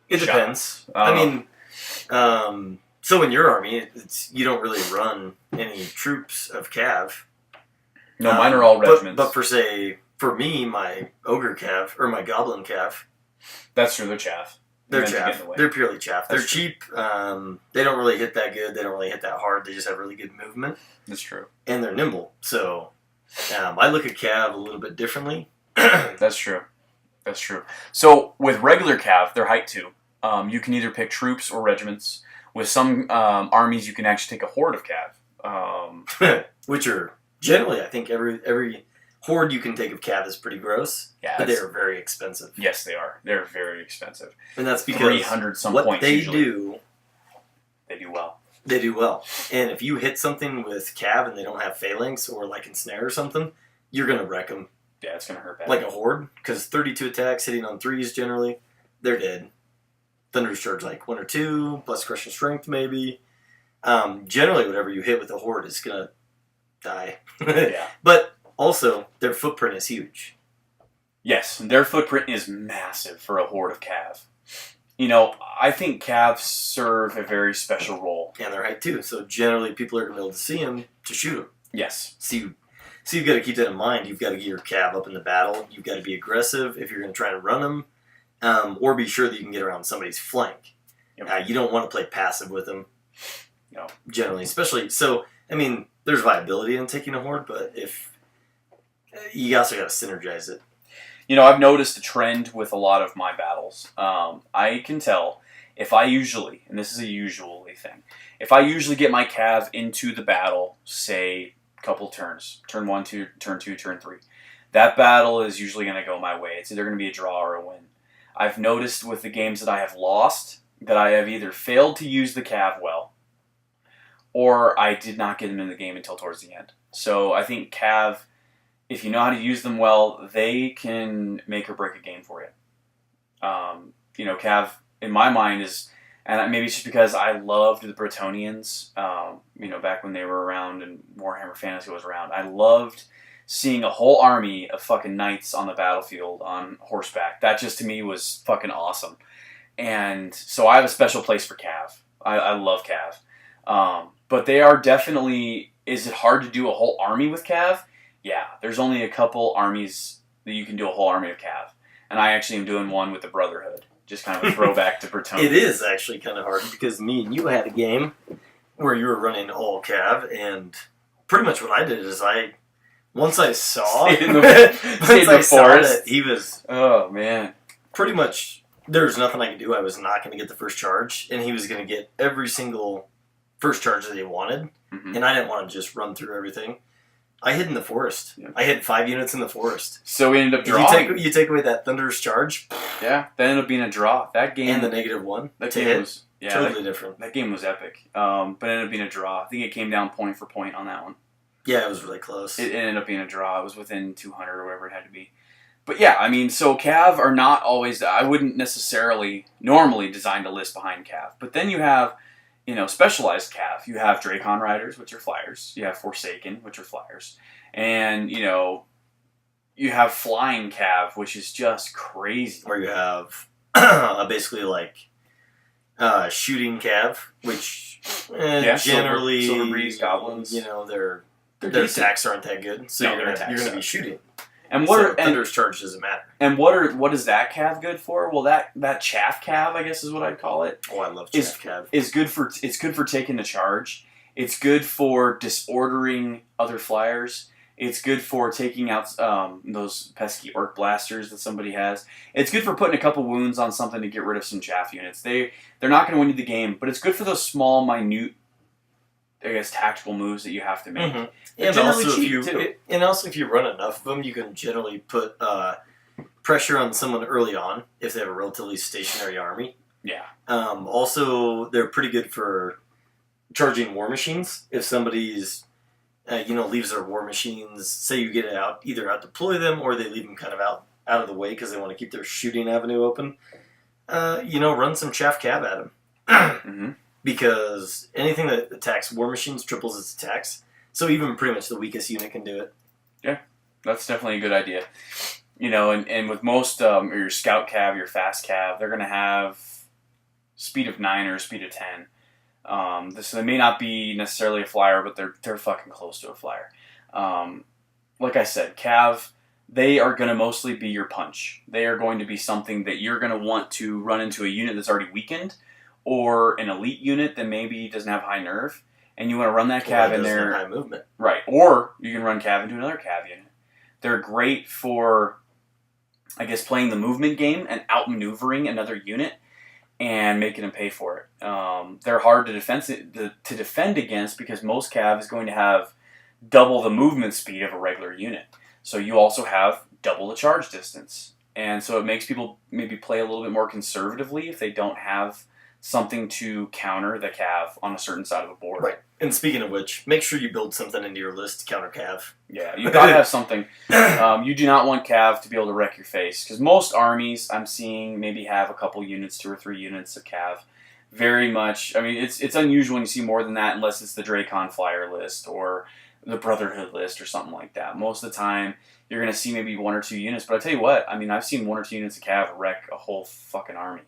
It depends. I mean, so in your army, you don't really run any troops of Cav. No, mine are all regiments. But for me, my Ogre Cav, or my Goblin Cav. That's true, they're chaff. They're chaff. They're purely chaff. They're cheap. They don't really hit that good. They don't really hit that hard. They just have really good movement. That's true. And they're nimble. So I look at Cav a little bit differently. That's true. So with regular Cav, they're height 2. You can either pick troops or regiments. With some armies, you can actually take a horde of Cav. Which are generally, I think, every horde you can take of Cav is pretty gross. Yeah, but they are very expensive. Yes, they are. They're very expensive. And that's because 300 some points they usually. They do well. And if you hit something with Cav and they don't have phalanx or like ensnare or something, you're going to wreck them. Yeah, it's going to hurt bad. Like a horde, because 32 attacks hitting on 3s generally, they're dead. Thunder's Charge like 1 or 2, plus Crushing Strength maybe. Generally, whatever you hit with a horde is going to die. Yeah. But also, their footprint is huge. Yes, their footprint is massive for a horde of Cav. I think Cavs serve a very special role. And they're height 2, so generally people are going to be able to see them to shoot them. Yes. So you've got to keep that in mind. You've got to get your Cav up in the battle. You've got to be aggressive if you're going to try to run them, or be sure that you can get around somebody's flank. Yep. You don't want to play passive with them. No. Generally, especially... So, I mean, there's viability in taking a horde, but if... You also got to synergize it. I've noticed a trend with a lot of my battles. I can tell if I usually, and this is a usually thing, if I usually get my Cav into the battle, say couple turns. Turn 1, 2, turn 2, turn 3. That battle is usually going to go my way. It's either going to be a draw or a win. I've noticed with the games that I have lost that I have either failed to use the Cav well, or I did not get them in the game until towards the end. So I think Cav, if you know how to use them well, they can make or break a game for you. Cav, in my mind, is, and maybe it's just because I loved the Bretonnians, back when they were around and Warhammer Fantasy was around. I loved seeing a whole army of fucking knights on the battlefield on horseback. That just to me was fucking awesome. And so I have a special place for Cav. I love Cav. But they are definitely, is it hard to do a whole army with Cav? Yeah, there's only a couple armies that you can do a whole army of Cav. And I actually am doing one with the Brotherhood. Just kind of a throwback to Bretonnia. It is actually kind of hard because me and you had a game where you were running all Cav, and pretty much what I did is once I saw that he was, oh man, pretty much there was nothing I could do. I was not going to get the first charge, and he was going to get every single first charge that he wanted, and I didn't want to just run through everything. I hid in the forest. Yeah. I hid 5 units in the forest. So we ended up drawing. You take away that Thunderous Charge. Yeah, that ended up being a draw. That game and the -1. That game was totally different. That game was epic. But it ended up being a draw. I think it came down point for point on that one. Yeah, it was really close. It ended up being a draw. It was within 200 or whatever it had to be. But yeah, I mean, so Cav are not always. I wouldn't necessarily normally design a list behind Cav, but then you have, specialized Cav. You have Dracon Riders, which are flyers. You have Forsaken, which are flyers. And, you have Flying Cav, which is just crazy. Or you have basically like Shooting Cav, which generally... Silver Breeze Goblins. Their attacks aren't that good, so you're going to be shooting. And Thunderous Charge doesn't matter. And what is that Cav good for? Well, that Chaff Cav, I guess is what I'd call it. Oh, I love Chaff Cav. It's good for taking the charge. It's good for disordering other flyers. It's good for taking out those pesky Orc Blasters that somebody has. It's good for putting a couple wounds on something to get rid of some chaff units. They're not going to win you the game, but it's good for those small, minute, I guess, tactical moves that you have to make. Mm-hmm. And also, if you run enough of them, you can generally put pressure on someone early on if they have a relatively stationary army. Yeah. Also, they're pretty good for charging war machines. If somebody's, leaves their war machines, say you get it out, either out deploy them or they leave them kind of out of the way because they want to keep their shooting avenue open. Run some Chaff Cav at them. Mm-hmm. Because anything that attacks war machines triples its attacks. So even pretty much the weakest unit can do it. Yeah, that's definitely a good idea. And with most, or your Scout Cav, your Fast Cav, they're going to have speed of 9 or speed of 10. So they may not be necessarily a flyer, but they're fucking close to a flyer. Like I said, Cav, they are going to mostly be your punch. They are going to be something that you're going to want to run into a unit that's already weakened, or an elite unit that maybe doesn't have high nerve, and you want to run that Cav in there. High movement. Right. Or you can run Cav into another Cav unit. They're great for, I guess, playing the movement game and outmaneuvering another unit and making them pay for it. They're hard to defend against because most Cav is going to have double the movement speed of a regular unit. So you also have double the charge distance. And so it makes people maybe play a little bit more conservatively if they don't have something to counter the Cav on a certain side of the board. Right. And speaking of which, make sure you build something into your list to counter Cav. Yeah, you've got to have something. You do not want Cav to be able to wreck your face. Because most armies I'm seeing maybe have a couple units, 2 or 3 units of Cav. Very much, I mean, it's unusual when you see more than that unless it's the Dracon Flyer list or the Brotherhood list or something like that. Most of the time, you're going to see maybe 1 or 2 units. But I tell you what, I mean, I've seen 1 or 2 units of Cav wreck a whole fucking army.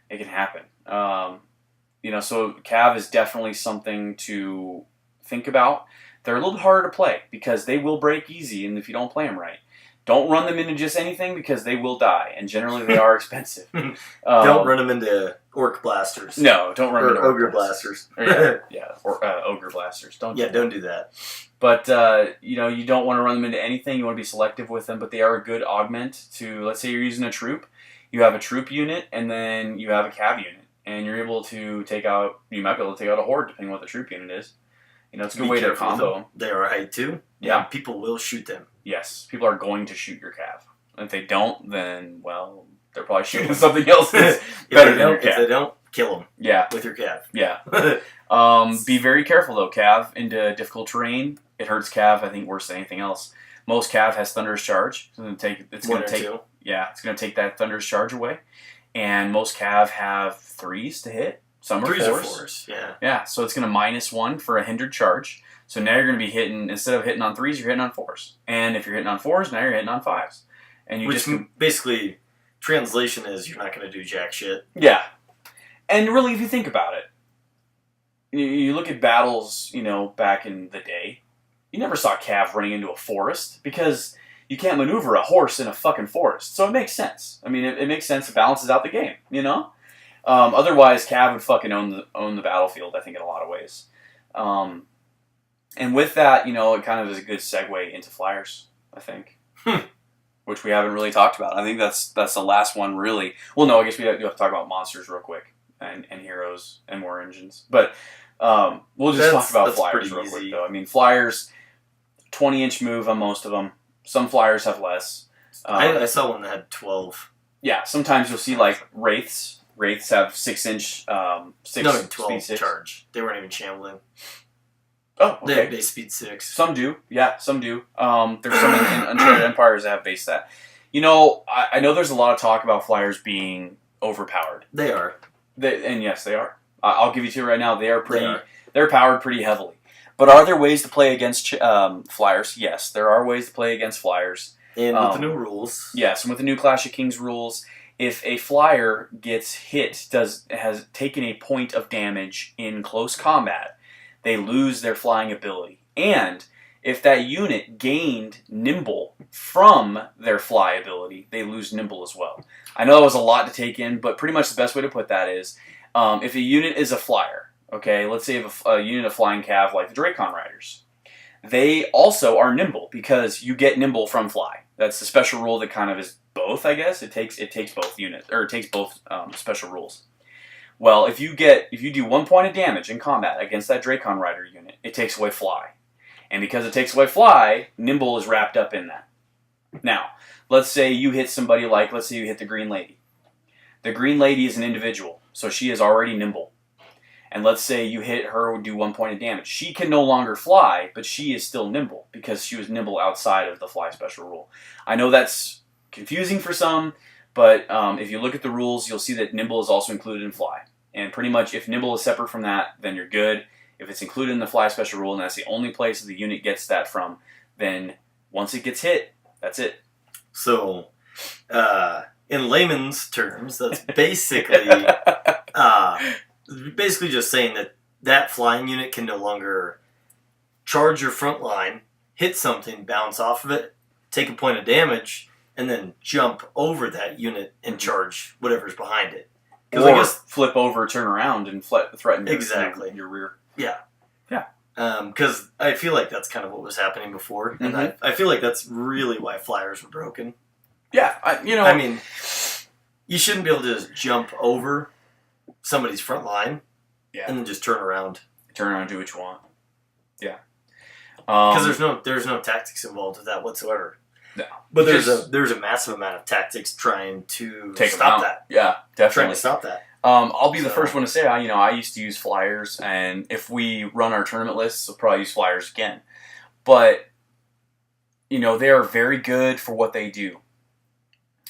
It can happen. So Cav is definitely something to think about. They're a little bit harder to play because they will break easy, and if you don't play them right. Don't run them into just anything because they will die, and generally they are expensive. Don't run them into Orc Blasters. No, don't run them into Ogre Blasters. Or Ogre Blasters. Don't do that. But, you don't want to run them into anything. You want to be selective with them, but they are a good augment to, let's say you're using a troop. You have a troop unit, and then you have a Cav unit. And you're able to you might be able to take out a horde, depending on what the troop unit is. You know, it's a good Be way to careful with combo them. them. They are height too. Yeah. People will shoot them. Yes, people are going to shoot your cav. And if they don't, then, well, they're probably shooting something else that's better than your If cav. they don't, kill them Yeah, with your cav. yeah. Be very careful, though, cav. Into difficult terrain, it hurts cav, I think, worse than anything else. Most cav has Thunderous Charge. So it's going to take that Thunderous Charge away. And most cav have 3s to hit. Some are 3s 4s. or 4s, yeah. Yeah, so it's going to -1 for a hindered charge. So now you're going to be hitting, instead of hitting on 3s, you're hitting on 4s. And if you're hitting on 4s, now you're hitting on 5s. And you Which basically, translation is you're not going to do jack shit. Yeah. And really, if you think about it, you look at battles, you know, back in the day, you never saw cav running into a forest because you can't maneuver a horse in a fucking forest. So it makes sense. I mean, it makes sense. It balances out the game, you know? Otherwise, cav would fucking own the battlefield, I think, in a lot of ways. And with that, you know, it kind of is a good segue into flyers, I think. Which we haven't really talked about. I think that's the last one, really. Well, no, I guess we have to talk about monsters real quick, and heroes, and war engines. But we'll just talk about flyers real quick, though. I mean, flyers, 20-inch move on most of them. Some flyers have less. I saw one that had 12. Yeah, sometimes you'll see, like, Wraiths. Wraiths have 6-inch, 12 charge. They weren't even shambling. Oh, okay. They speed 6. Some do. Yeah, some do. There's some in Uncharted Empires that have base that. You know, I know there's a lot of talk about flyers being overpowered. They are. And yes, they are. I'll give you two right now. They're powered pretty heavily. But are there ways to play against flyers? Yes, there are ways to play against flyers. And with the new rules. Yes, and with the new Clash of Kings rules, if a flyer gets hit, has taken a point of damage in close combat, they lose their flying ability. And if that unit gained Nimble from their fly ability, they lose Nimble as well. I know that was a lot to take in, but pretty much the best way to put that is, if a unit is a flyer, okay, let's say if a unit of flying cav like the Dracon Riders, they also are nimble because you get nimble from fly. That's the special rule that kind of is both, I guess. It takes both units, or it takes both special rules. Well, if you do 1 point of damage in combat against that Dracon Rider unit, it takes away fly. And because it takes away fly, nimble is wrapped up in that. Now, let's say you hit somebody like, let's say you hit the Green Lady. The Green Lady is an individual, so she is already nimble. And let's say you hit her, do 1 point of damage. She can no longer fly, but she is still nimble because she was nimble outside of the fly special rule. I know that's confusing for some, but if you look at the rules, you'll see that nimble is also included in fly. And pretty much if nimble is separate from that, then you're good. If it's included in the fly special rule and that's the only place the unit gets that from, then once it gets hit, that's it. So, in layman's terms, that's basically just saying that flying unit can no longer charge your front line, hit something, bounce off of it, take a point of damage, and then jump over that unit and charge whatever's behind it. Or I guess flip over, turn around, and threaten your rear. Yeah. Yeah. Because I feel like that's kind of what was happening before, and I feel like that's really why flyers were broken. Yeah, I mean, you shouldn't be able to just jump over somebody's front line, and then just turn around. Turn around and do what you want. Yeah. Because there's no tactics involved with that whatsoever. No. But there's a massive amount of tactics trying to stop that. Yeah, definitely. Trying to stop that. I'll be the first one to say, I used to use flyers, and if we run our tournament lists, we'll probably use flyers again. But, they are very good for what they do.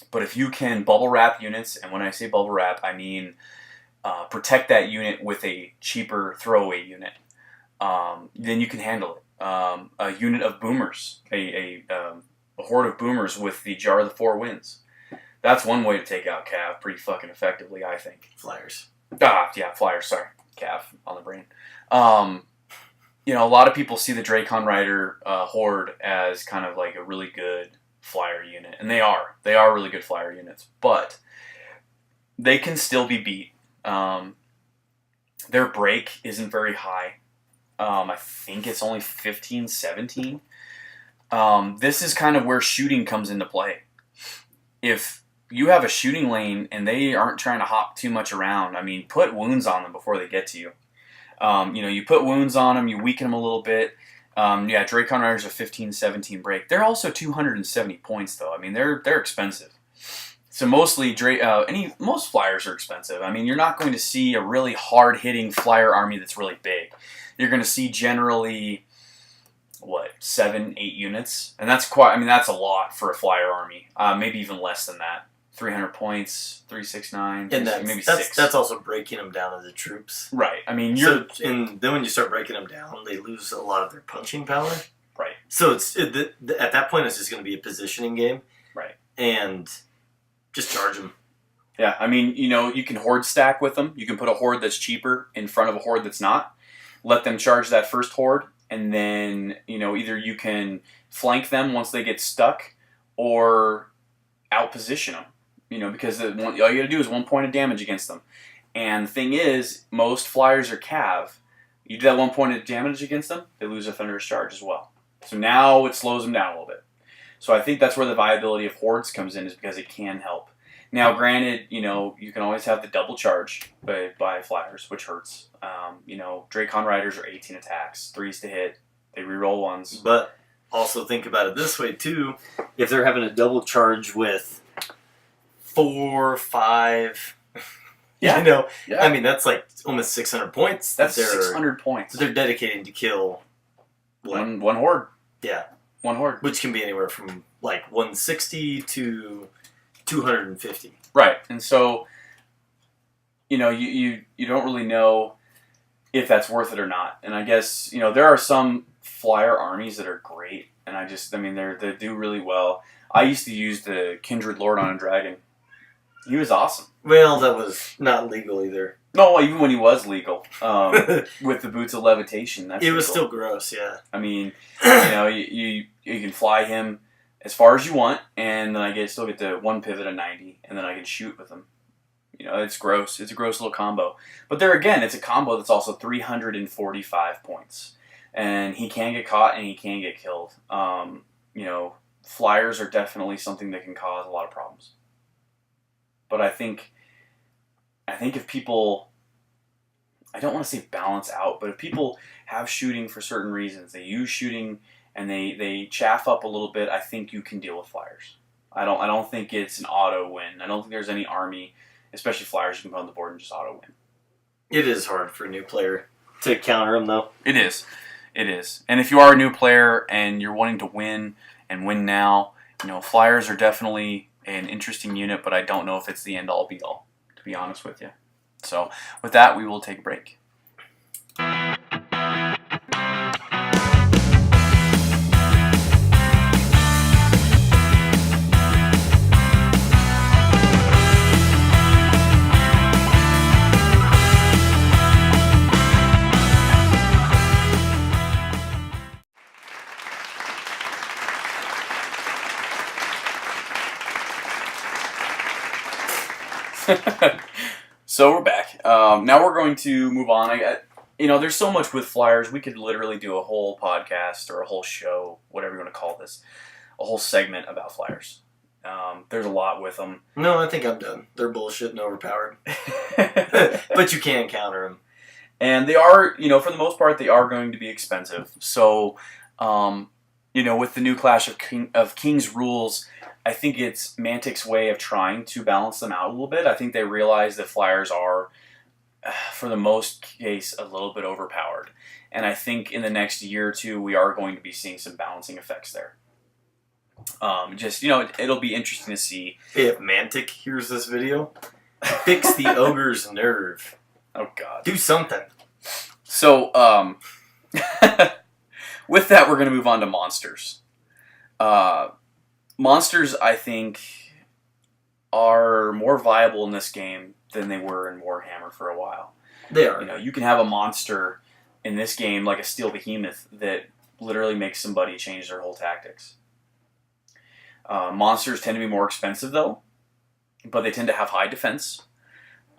But if you can bubble wrap units, and when I say bubble wrap, I mean protect that unit with a cheaper throwaway unit, then you can handle it. A unit of boomers, a horde of boomers with the Jar of the Four Winds. That's one way to take out Cav pretty fucking effectively, I think. Flyers. Flyers, sorry. Cav on the brain. A lot of people see the Dracon Rider horde as kind of like a really good flyer unit. And they are. They are really good flyer units. But they can still be beat. Their break isn't very high. I think it's only 15, 17. This is kind of where shooting comes into play. If you have a shooting lane and they aren't trying to hop too much around, put wounds on them before they get to you. You put wounds on them, you weaken them a little bit. Dracon Riders are 15, 17 break. They're also 270 points though. I mean, they're expensive. So mostly, most flyers are expensive. I mean, you're not going to see a really hard-hitting flyer army that's really big. You're going to see generally, 7, 8 units, and that's that's a lot for a flyer army. Maybe even less than that. 300 points, 369, and maybe 6. That's also breaking them down as the troops. Right. I mean, and then when you start breaking them down, they lose a lot of their punching power. Right. So at that point, it's just going to be a positioning game. Right. And just charge them. Yeah, I mean, you can horde stack with them. You can put a horde that's cheaper in front of a horde that's not. Let them charge that first horde, and then, either you can flank them once they get stuck, or outposition them. Because all you got to do is 1 point of damage against them. And the thing is, most flyers are cav. You do that 1 point of damage against them, they lose a thunderous charge as well. So now it slows them down a little bit. So I think that's where the viability of hordes comes in, is because it can help. Now, granted, you can always have the double charge by flyers, which hurts. Dracon Riders are 18 attacks, 3s to hit. They reroll 1s. But also think about it this way, too. If they're having a double charge with 4, 5... Yeah. I mean, that's like almost 600 points. That's 600 points. They're dedicating to kill... One horde. Yeah. One horde. Which can be anywhere from, 160 to 250. Right. And so, you don't really know if that's worth it or not. And I guess, there are some flyer armies that are great. And they do really well. I used to use the Kindred Lord on a dragon. He was awesome. Well, that was not legal either. No, even when he was legal, with the boots of levitation, it was still gross. Yeah. I mean, you can fly him as far as you want, and then I still get the 1 pivot of 90, and then I can shoot with him. It's gross. It's a gross little combo. But there again, it's a combo that's also 345 points, and he can get caught and he can get killed. Flyers are definitely something that can cause a lot of problems. But I think if people, I don't want to say balance out, but if people have shooting for certain reasons, they use shooting and they chaff up a little bit, I think you can deal with flyers. I don't think it's an auto win. I don't think there's any army, especially flyers, you can put on the board and just auto win. It is hard for a new player to counter them, though. It is. And if you are a new player and you're wanting to win and win now, flyers are definitely an interesting unit, but I don't know if it's the end-all be-all, to be honest with you. So with that, we will take a break. So we're back. Now we're going to move on. There's so much with flyers. We could literally do a whole podcast or a whole show, whatever you want to call this, a whole segment about flyers. There's a lot with them. No, I think I'm done. They're bullshit and overpowered. But you can counter them. And they are, for the most part, they are going to be expensive. So, with the new Clash of Kings rules, I think it's Mantic's way of trying to balance them out a little bit. I think they realize that flyers are, for the most case, a little bit overpowered. And I think in the next year or two, we are going to be seeing some balancing effects there. It'll be interesting to see. If Mantic hears this video, fix the ogre's nerve. Oh, God. Do something. So, with that, we're going to move on to monsters. Monsters, I think, are more viable in this game than they were in Warhammer for a while. They are. You can have a monster in this game, like a Steel Behemoth, that literally makes somebody change their whole tactics. Monsters tend to be more expensive, though, but they tend to have high defense.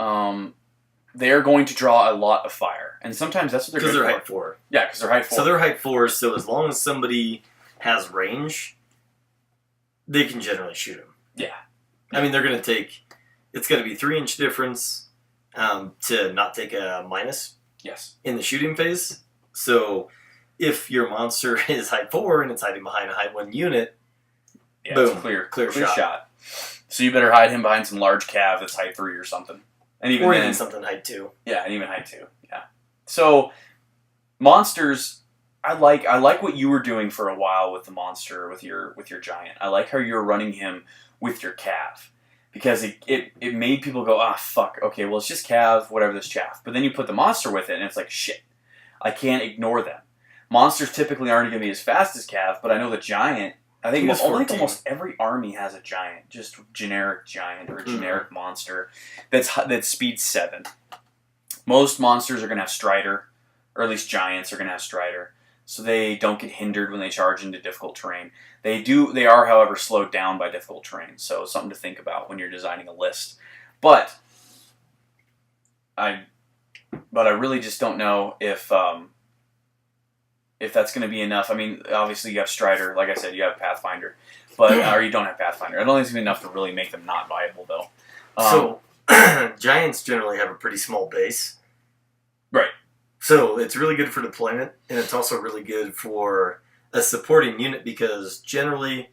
They are going to draw a lot of fire, and sometimes that's what they're good for. Because they're height 4. Yeah, because they're height 4. So they're height 4, so as long as somebody has range, they can generally shoot them. Yeah. I mean, they're going to take... It's going to be 3-inch difference to not take a minus. Yes. in the shooting phase. So if your monster is height 4 and it's hiding behind a height 1 unit, Yeah, boom, it's clear clear shot. So you better hide him behind some large cav that's height 3 or something. And even or then, even something height 2. yeah, and even height 2. Yeah. So monsters, I like what you were doing for a while with the monster with your giant. I like how you're running him with your cav. Because it made people go, fuck, okay, well, it's just cav, whatever, this chaff. But then you put the monster with it, and it's like, shit, I can't ignore them. Monsters typically aren't going to be as fast as cav, but I know the giant, I think almost every army has a giant, just generic giant or a generic monster that's speed 7. Most monsters are going to have Strider, or at least giants are going to have Strider, so they don't get hindered when they charge into difficult terrain. They are, however, slowed down by difficult terrain, so something to think about when you're designing a list. But I really just don't know if that's going to be enough. I mean, obviously you have Strider, like I said, you have Pathfinder, but or you don't have Pathfinder. I don't think it's going to be enough to really make them not viable, though. So giants generally have a pretty small base. Right. So it's really good for deployment, and it's also really good for a supporting unit because generally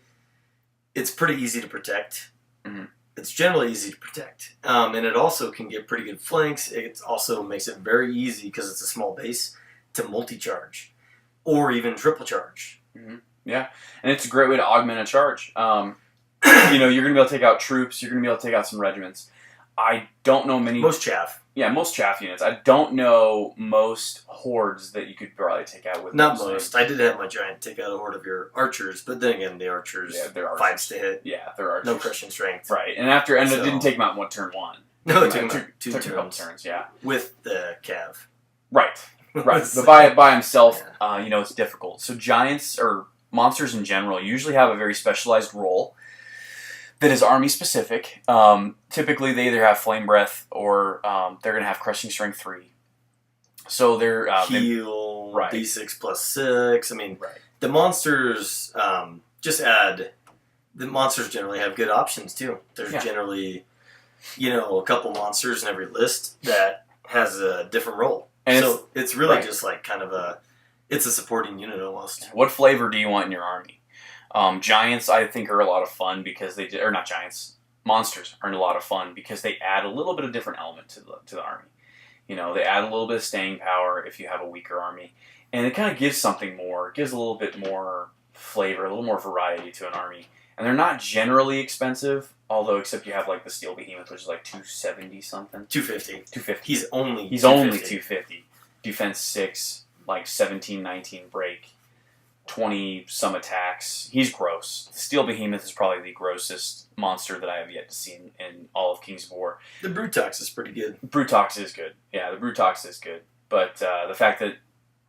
it's pretty easy to protect. Mm-hmm. It's generally easy to protect. And it also can get pretty good flanks. It also makes it very easy, because it's a small base, to multi-charge or even triple charge. Mm-hmm. Yeah, and it's a great way to augment a charge. You're going to be able to take out troops. You're going to be able to take out some regiments. I don't know many... Most chaff. Yeah, most chaff units. I don't know most hordes that you could probably take out with. Not most. I did have my giant take out a horde of your archers, but then again, the archers, they're archers. 5s to hit. Yeah, they're archers. No crushing strength. Right, and it didn't take them out in turn 1. No, it took a couple turns. Yeah, with the cav. Right. But by himself, it's difficult. So giants or monsters in general usually have a very specialized role that is army specific. Typically, they either have flame breath or they're going to have crushing strength 3. So they're heal right. D6 plus 6. I mean, the monsters the monsters generally have good options too. There's generally, a couple monsters in every list that has a different role. And so it's really just like it's a supporting unit almost. What flavor do you want in your army? Giants, I think, are a lot of fun because or not giants, monsters are a lot of fun because they add a little bit of different element to the army. They add a little bit of staying power if you have a weaker army, and it kind of gives something more. It gives a little bit more flavor, a little more variety to an army. And they're not generally expensive, although except you have like the Steel Behemoth, which is like 270 something. 250. He's only 250. Defense 6, like 17, 19 break. 20 some attacks. He's gross. The Steel Behemoth is probably the grossest monster that I have yet to see in all of Kings of War. The Brutox is pretty good. Brutox is good. Yeah, the Brutox is good. But the fact that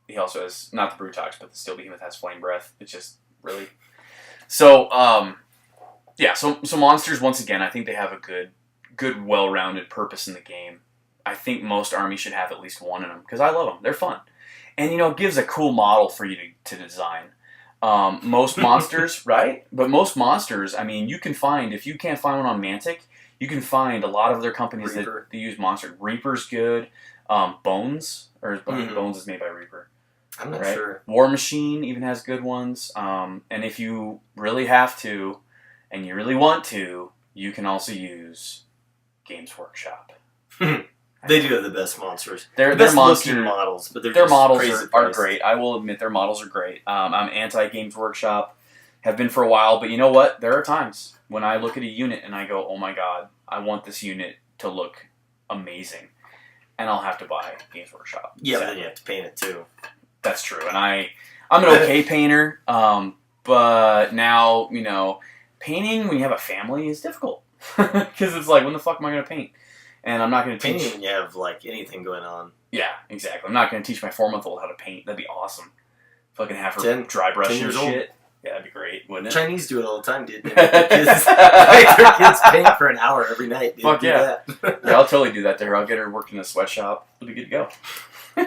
he also has, not the Brutox, but the Steel Behemoth has Flame Breath, it's just really... So, so monsters, once again, I think they have a good well-rounded purpose in the game. I think most armies should have at least one in them, because I love them. They're fun. And, it gives a cool model for you to design. Most monsters, right? But most monsters, I mean, you can find, if you can't find one on Mantic, you can find a lot of other companies that use monsters. Reaper's good. Bones is made by Reaper. I'm not sure. War Machine even has good ones. And if you really have to, and you really want to, you can also use Games Workshop. They do have the best monsters. Their monster models, but their models are great. I will admit their models are great. I'm anti-Games Workshop, have been for a while, but you know what? There are times when I look at a unit and I go, oh my god, I want this unit to look amazing. And I'll have to buy Games Workshop. Yeah, but then you have to paint it too. That's true. And I'm an okay painter, but now, painting when you have a family is difficult. Because it's like, when the fuck am I going to paint? And I'm not going to teach... Painting when you have, anything going on. Yeah, exactly. I'm not going to teach my 4-month-old how to paint. That'd be awesome. Fucking have her dry brush and shit. Yeah, that'd be great, wouldn't it? Chinese do it all the time, dude. They make their kids paint for an hour every night, dude. Fuck yeah. Yeah, I'll totally do that to her. I'll get her working in a sweatshop. It'll be good to go.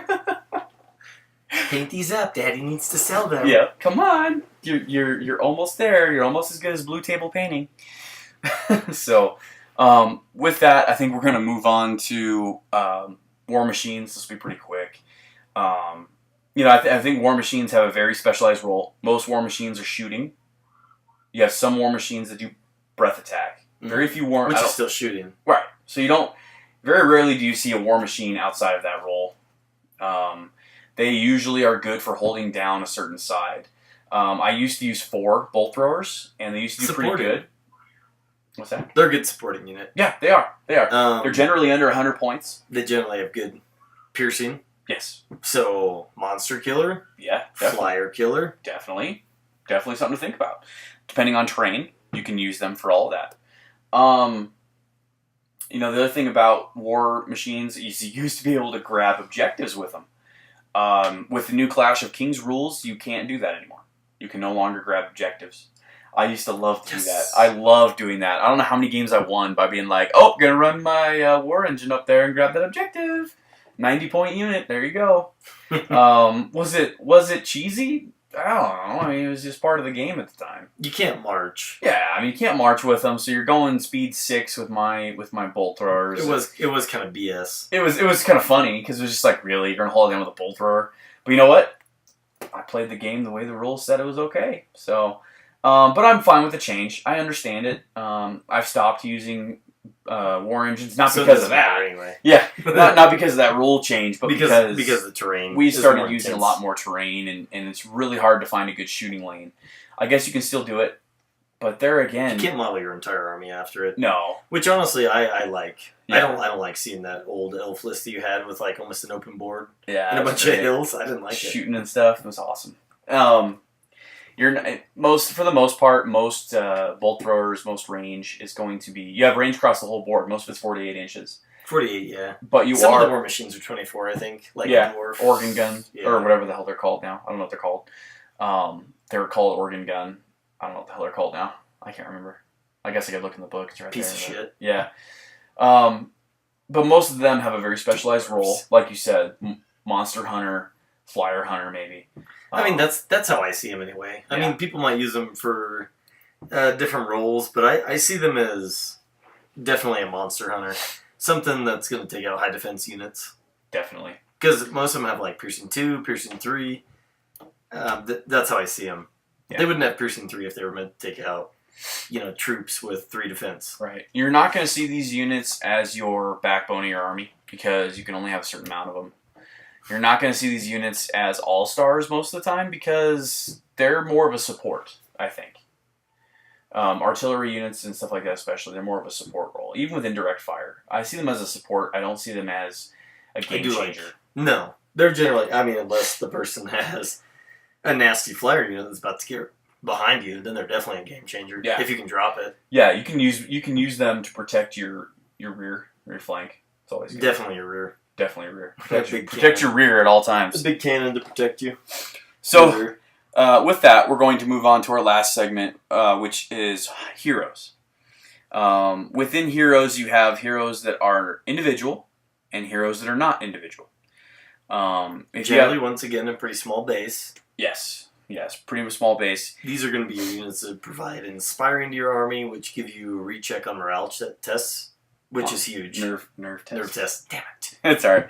Paint these up. Daddy needs to sell them. Yeah, come on. You're almost there. You're almost as good as Blue Table Painting. So... with that, I think we're going to move on to one War Machines, this will be pretty quick. I think War Machines have a very specialized role. Most War Machines are shooting. You have some War Machines that do breath attack. Very few War... Which is still shooting. Right. So you don't... Very rarely do you see a War Machine outside of that role. They usually are good for holding down a certain side. I used to use 4 bolt throwers, and they used to do pretty good. What's that? They're a good supporting unit. Yeah, they are. They're generally under 100 points. They generally have good piercing. Yes. So, monster killer. Yeah, definitely. Flyer killer. Definitely something to think about. Depending on terrain, you can use them for all of that. The other thing about War Machines is you used to be able to grab objectives with them. With the new Clash of Kings rules, you can't do that anymore. You can no longer grab objectives. I used to love to do that. I love doing that. I don't know how many games I won by being like, oh, gonna run my War Engine up there and grab that objective. 90-point unit. There you go. Was it cheesy? I don't know. I mean, it was just part of the game at the time. You can't march. Yeah, I mean, you can't march with them, so you're going speed 6 with my bolt throwers. It was kind of BS. It was kind of funny because it was just like, really, you're gonna hold it down with a bolt thrower. But you know what? I played the game the way the rules said it was okay. So, but I'm fine with the change. I understand it. I've stopped using War Engines not because of that. Anyway. Yeah, not because of that rule change, but because of the terrain. We started using a lot more terrain, and it's really hard to find a good shooting lane. I guess you can still do it, but there again, you can't model your entire army after it. No, which honestly I like. Yeah. I don't like seeing that old elf list that you had with like almost an open board. Yeah, and a bunch of hills. I didn't like shooting and stuff. It was awesome. For the most part, most bolt throwers, most range is going to be. You have range across the whole board. Most of it's 48 inches. 48, yeah. But Some of the War Machines are 24, I think. Like Dwarf. Organ gun or whatever the hell they're called now. I don't know what they're called. They were called organ gun. I don't know what the hell they're called now. I can't remember. I guess I could look in the book. It's right Piece there. of shit. Yeah. But most of them have a very specialized role, like you said, monster hunter, flyer hunter, maybe. I mean, that's how I see them anyway. I mean, people might use them for different roles, but I see them as definitely a monster hunter. Something that's going to take out high defense units. Definitely. Because most of them have like piercing 2, piercing 3. That's how I see them. Yeah. They wouldn't have piercing 3 if they were meant to take out, troops with 3 defense. Right. You're not going to see these units as your backbone of your army because you can only have a certain amount of them. You're not going to see these units as all-stars most of the time because they're more of a support, I think. Artillery units and stuff like that especially, they're more of a support role. Even with indirect fire. I see them as a support. I don't see them as a game changer. No. They're generally, unless the person has a nasty flyer unit that's about to get behind you, then they're definitely a game changer. Yeah. If you can drop it. Yeah, you can use them to protect your rear, your flank. It's always good. Definitely your rear. Definitely your rear. Protect your rear at all times. A big cannon to protect you. So, with that, we're going to move on to our last segment, which is heroes. Within heroes, you have heroes that are individual and heroes that are not individual. Generally, once again, a pretty small base. Yes, pretty small base. These are going to be your units that provide inspiring to your army, which give you a recheck on morale tests, which is huge. Nerve tests. Nerve tests. Damn it. It's alright.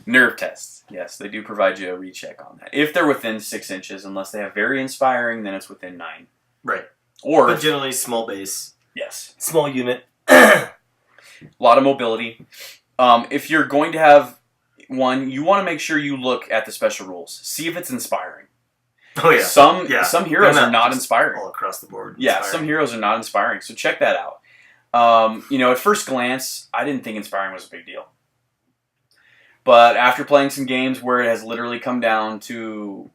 Nerve tests. Yes, they do provide you a recheck on that. If they're within 6 inches, unless they have very inspiring, then it's within 9. Right. But generally, small base. Yes. Small unit. A lot of mobility. If you're going to have one, you want to make sure you look at the special rules. See if it's inspiring. Oh, yeah. Some heroes are not inspiring. All across the board. Yeah, some heroes are not inspiring, so check that out. At first glance, I didn't think inspiring was a big deal. But after playing some games where it has literally come down to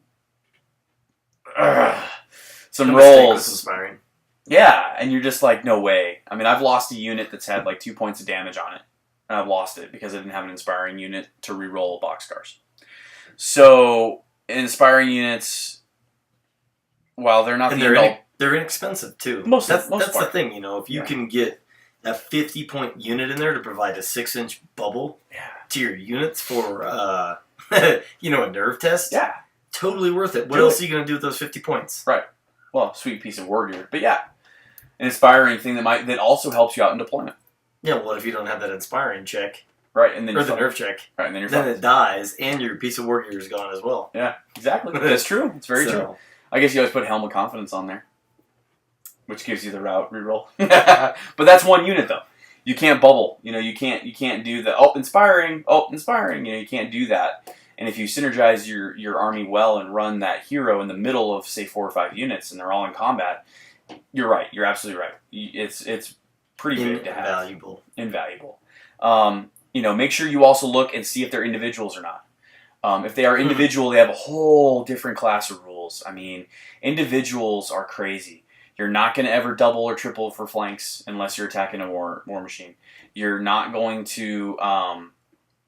some rolls, inspiring. Yeah, and you're just like, no way. I mean, I've lost a unit that's had like 2 points of damage on it, and I've lost it because I didn't have an inspiring unit to reroll boxcars. So, inspiring units, while they're not they're inexpensive too. That's the thing, if you can get a 50-point unit in there to provide a 6-inch bubble to your units for a nerve test. Yeah, totally worth it. What else are you going to do with those 50 points? Right. Well, sweet piece of war gear, but yeah, an inspiring thing that also helps you out in deployment. Yeah. What if you don't have that inspiring check? Right, and then or you're the fucked. nerve check. Right, and then you're Then fucked. it dies, and your piece of war gear is gone as well. Yeah, exactly. That's true. It's very true. I guess you always put Helm of Confidence on there, which gives you the route reroll. But that's one unit though. You can't bubble. You can't do the inspiring. You can't do that. And if you synergize your army well and run that hero in the middle of say 4 or 5 units and they're all in combat, you're right. You're absolutely right. It's pretty big to have. Invaluable. Make sure you also look and see if they're individuals or not. If they are individual, they have a whole different class of rules. I mean, individuals are crazy. You're not going to ever double or triple for flanks unless you're attacking a war machine. You're not going to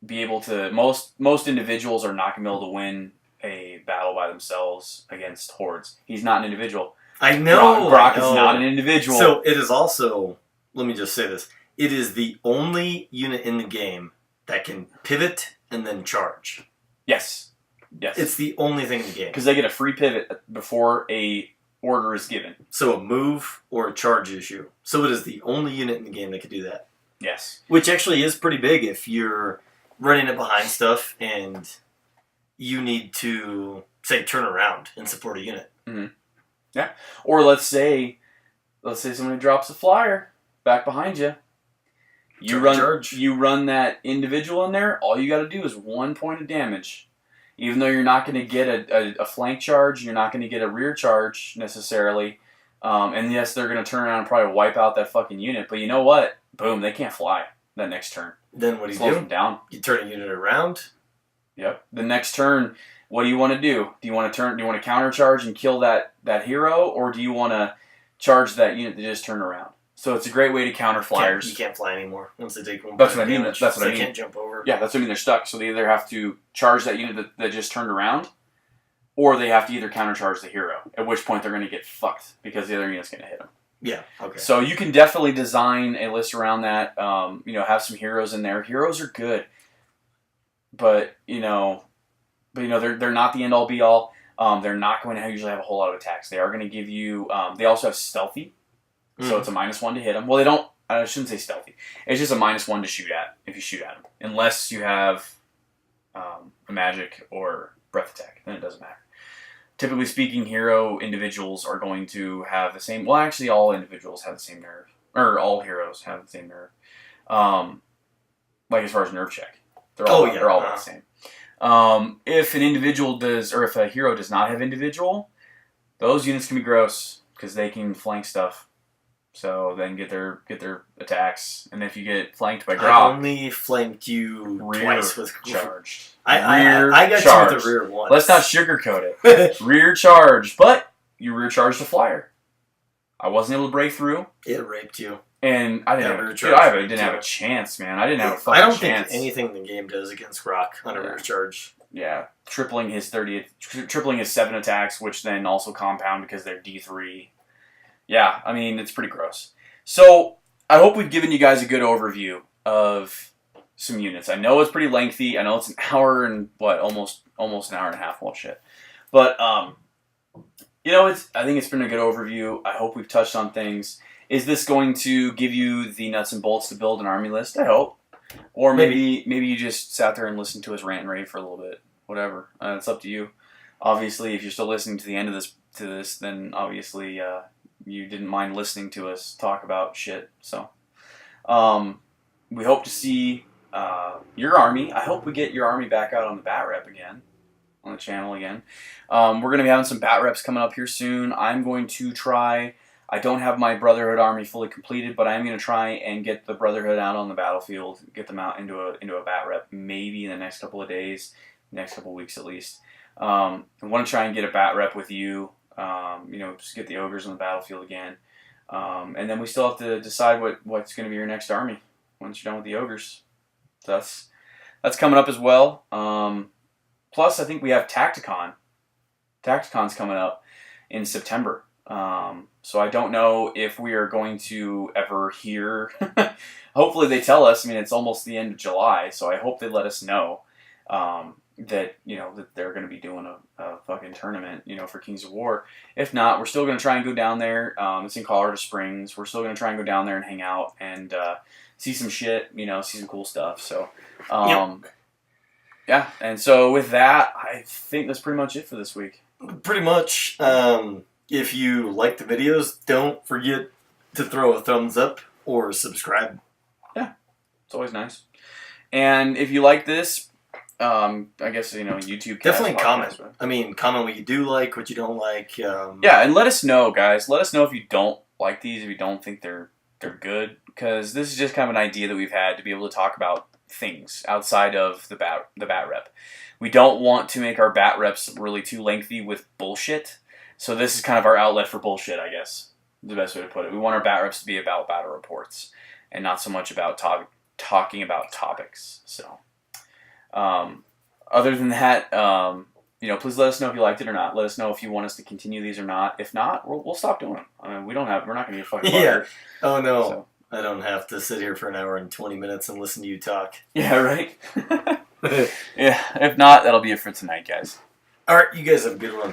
be able to... Most individuals are not going to be able to win a battle by themselves against hordes. He's not an individual. I know. Brock is not an individual. So it is also... Let me just say this. It is the only unit in the game that can pivot and then charge. Yes. It's the only thing in the game. Because they get a free pivot before a order is given. So a move or a charge issue. So it is the only unit in the game that can do that. Yes. Which actually is pretty big if you're running it behind stuff and you need to, say, turn around and support a unit. Mm-hmm. Yeah. Or let's say somebody drops a flyer back behind you. You run that individual in there. All you got to do is 1 point of damage. Even though you're not going to get a flank charge, you're not going to get a rear charge necessarily. And yes, they're going to turn around and probably wipe out that fucking unit. But you know what? Boom, they can't fly that next turn. Then what do you Slows do? them down. You turn a unit around. Yep. The next turn, what do you want to do? Do you want to countercharge and kill that hero, or do you want to charge that unit that just turned around? So it's a great way to counter flyers. You can't fly anymore once they take 1 point. That's what I mean. That's what I mean. They can't jump over. Yeah, that's what I mean. They're stuck. So they either have to charge that unit that just turned around, or they have to either countercharge the hero. At which point they're going to get fucked because the other unit's going to hit them. Yeah. Okay. So you can definitely design a list around that. Have some heroes in there. Heroes are good, but they're not the end all be all. They're not going to usually have a whole lot of attacks. They are going to give you. They also have stealthy. So it's a -1 to hit them. Well, they don't... I shouldn't say stealthy. It's just a -1 to shoot at, if you shoot at them. Unless you have a magic or breath attack. Then it doesn't matter. Typically speaking, hero individuals are going to have the same... Well, actually, all individuals have the same nerve. Or all heroes have the same nerve. As far as nerve check. They're all about the same. If an individual does... Or if a hero does not have individual, those units can be gross. Because they can flank stuff. So then get their attacks, and if you get flanked by Grok, I only flanked you twice with charged. I got you with the rear once. Let's not sugarcoat it. Rear charge, but you rear charged a flyer. I wasn't able to break through. It raped you, and I didn't have a chance, man. I didn't have a fucking chance. I don't think anything in the game does against Grok on a rear charge. Yeah, tripling his 7 attacks, which then also compound because they're D3. Yeah, I mean, it's pretty gross. So, I hope we've given you guys a good overview of some units. I know it's pretty lengthy. I know it's an hour and, almost an hour and a half. Well, shit. But, I think it's been a good overview. I hope we've touched on things. Is this going to give you the nuts and bolts to build an army list? I hope. Or maybe you just sat there and listened to us rant and rave for a little bit. Whatever. It's up to you. Obviously, if you're still listening to the end of this, then obviously... you didn't mind listening to us talk about shit. So, we hope to see your army. I hope we get your army back out on the Bat Rep again, on the channel again. We're going to be having some Bat Reps coming up here soon. I'm going to try... I don't have my Brotherhood army fully completed, but I'm going to try and get the Brotherhood out on the battlefield, get them out into a Bat Rep maybe in the next couple of days, next couple of weeks at least. I want to try and get a Bat Rep with you. Just get the ogres on the battlefield again. And then we still have to decide what's going to be your next army once you're done with the ogres. So that's coming up as well. Plus, I think we have Tacticon. Tacticon's coming up in September. So I don't know if we are going to ever hear... Hopefully they tell us. I mean, it's almost the end of July, so I hope they let us know. that that they're going to be doing a fucking tournament, for Kings of War. If not, we're still going to try and go down there. It's in Colorado Springs. We're still going to try and go down there and hang out and see some shit, see some cool stuff. So, yeah. And so with that, I think that's pretty much it for this week. Pretty much. If you like the videos, don't forget to throw a thumbs up or subscribe. Yeah, it's always nice. And if you like this, I guess, YouTube. Definitely comment. Comment what you do like, what you don't like. Yeah, and let us know, guys. Let us know if you don't like these, if you don't think they're good, because this is just kind of an idea that we've had to be able to talk about things outside of the bat rep. We don't want to make our bat reps really too lengthy with bullshit, so this is kind of our outlet for bullshit, I guess, the best way to put it. We want our bat reps to be about battle reports and not so much about talking about topics. So, other than that, please let us know if you liked it or not. Let us know if you want us to continue these or not. If not, we'll stop doing them. We're not going to get fucking fired. Oh no. So. I don't have to sit here for an hour and 20 minutes and listen to you talk. Yeah, right? Yeah, if not, that'll be it for tonight, guys. Alright, you guys have a good one.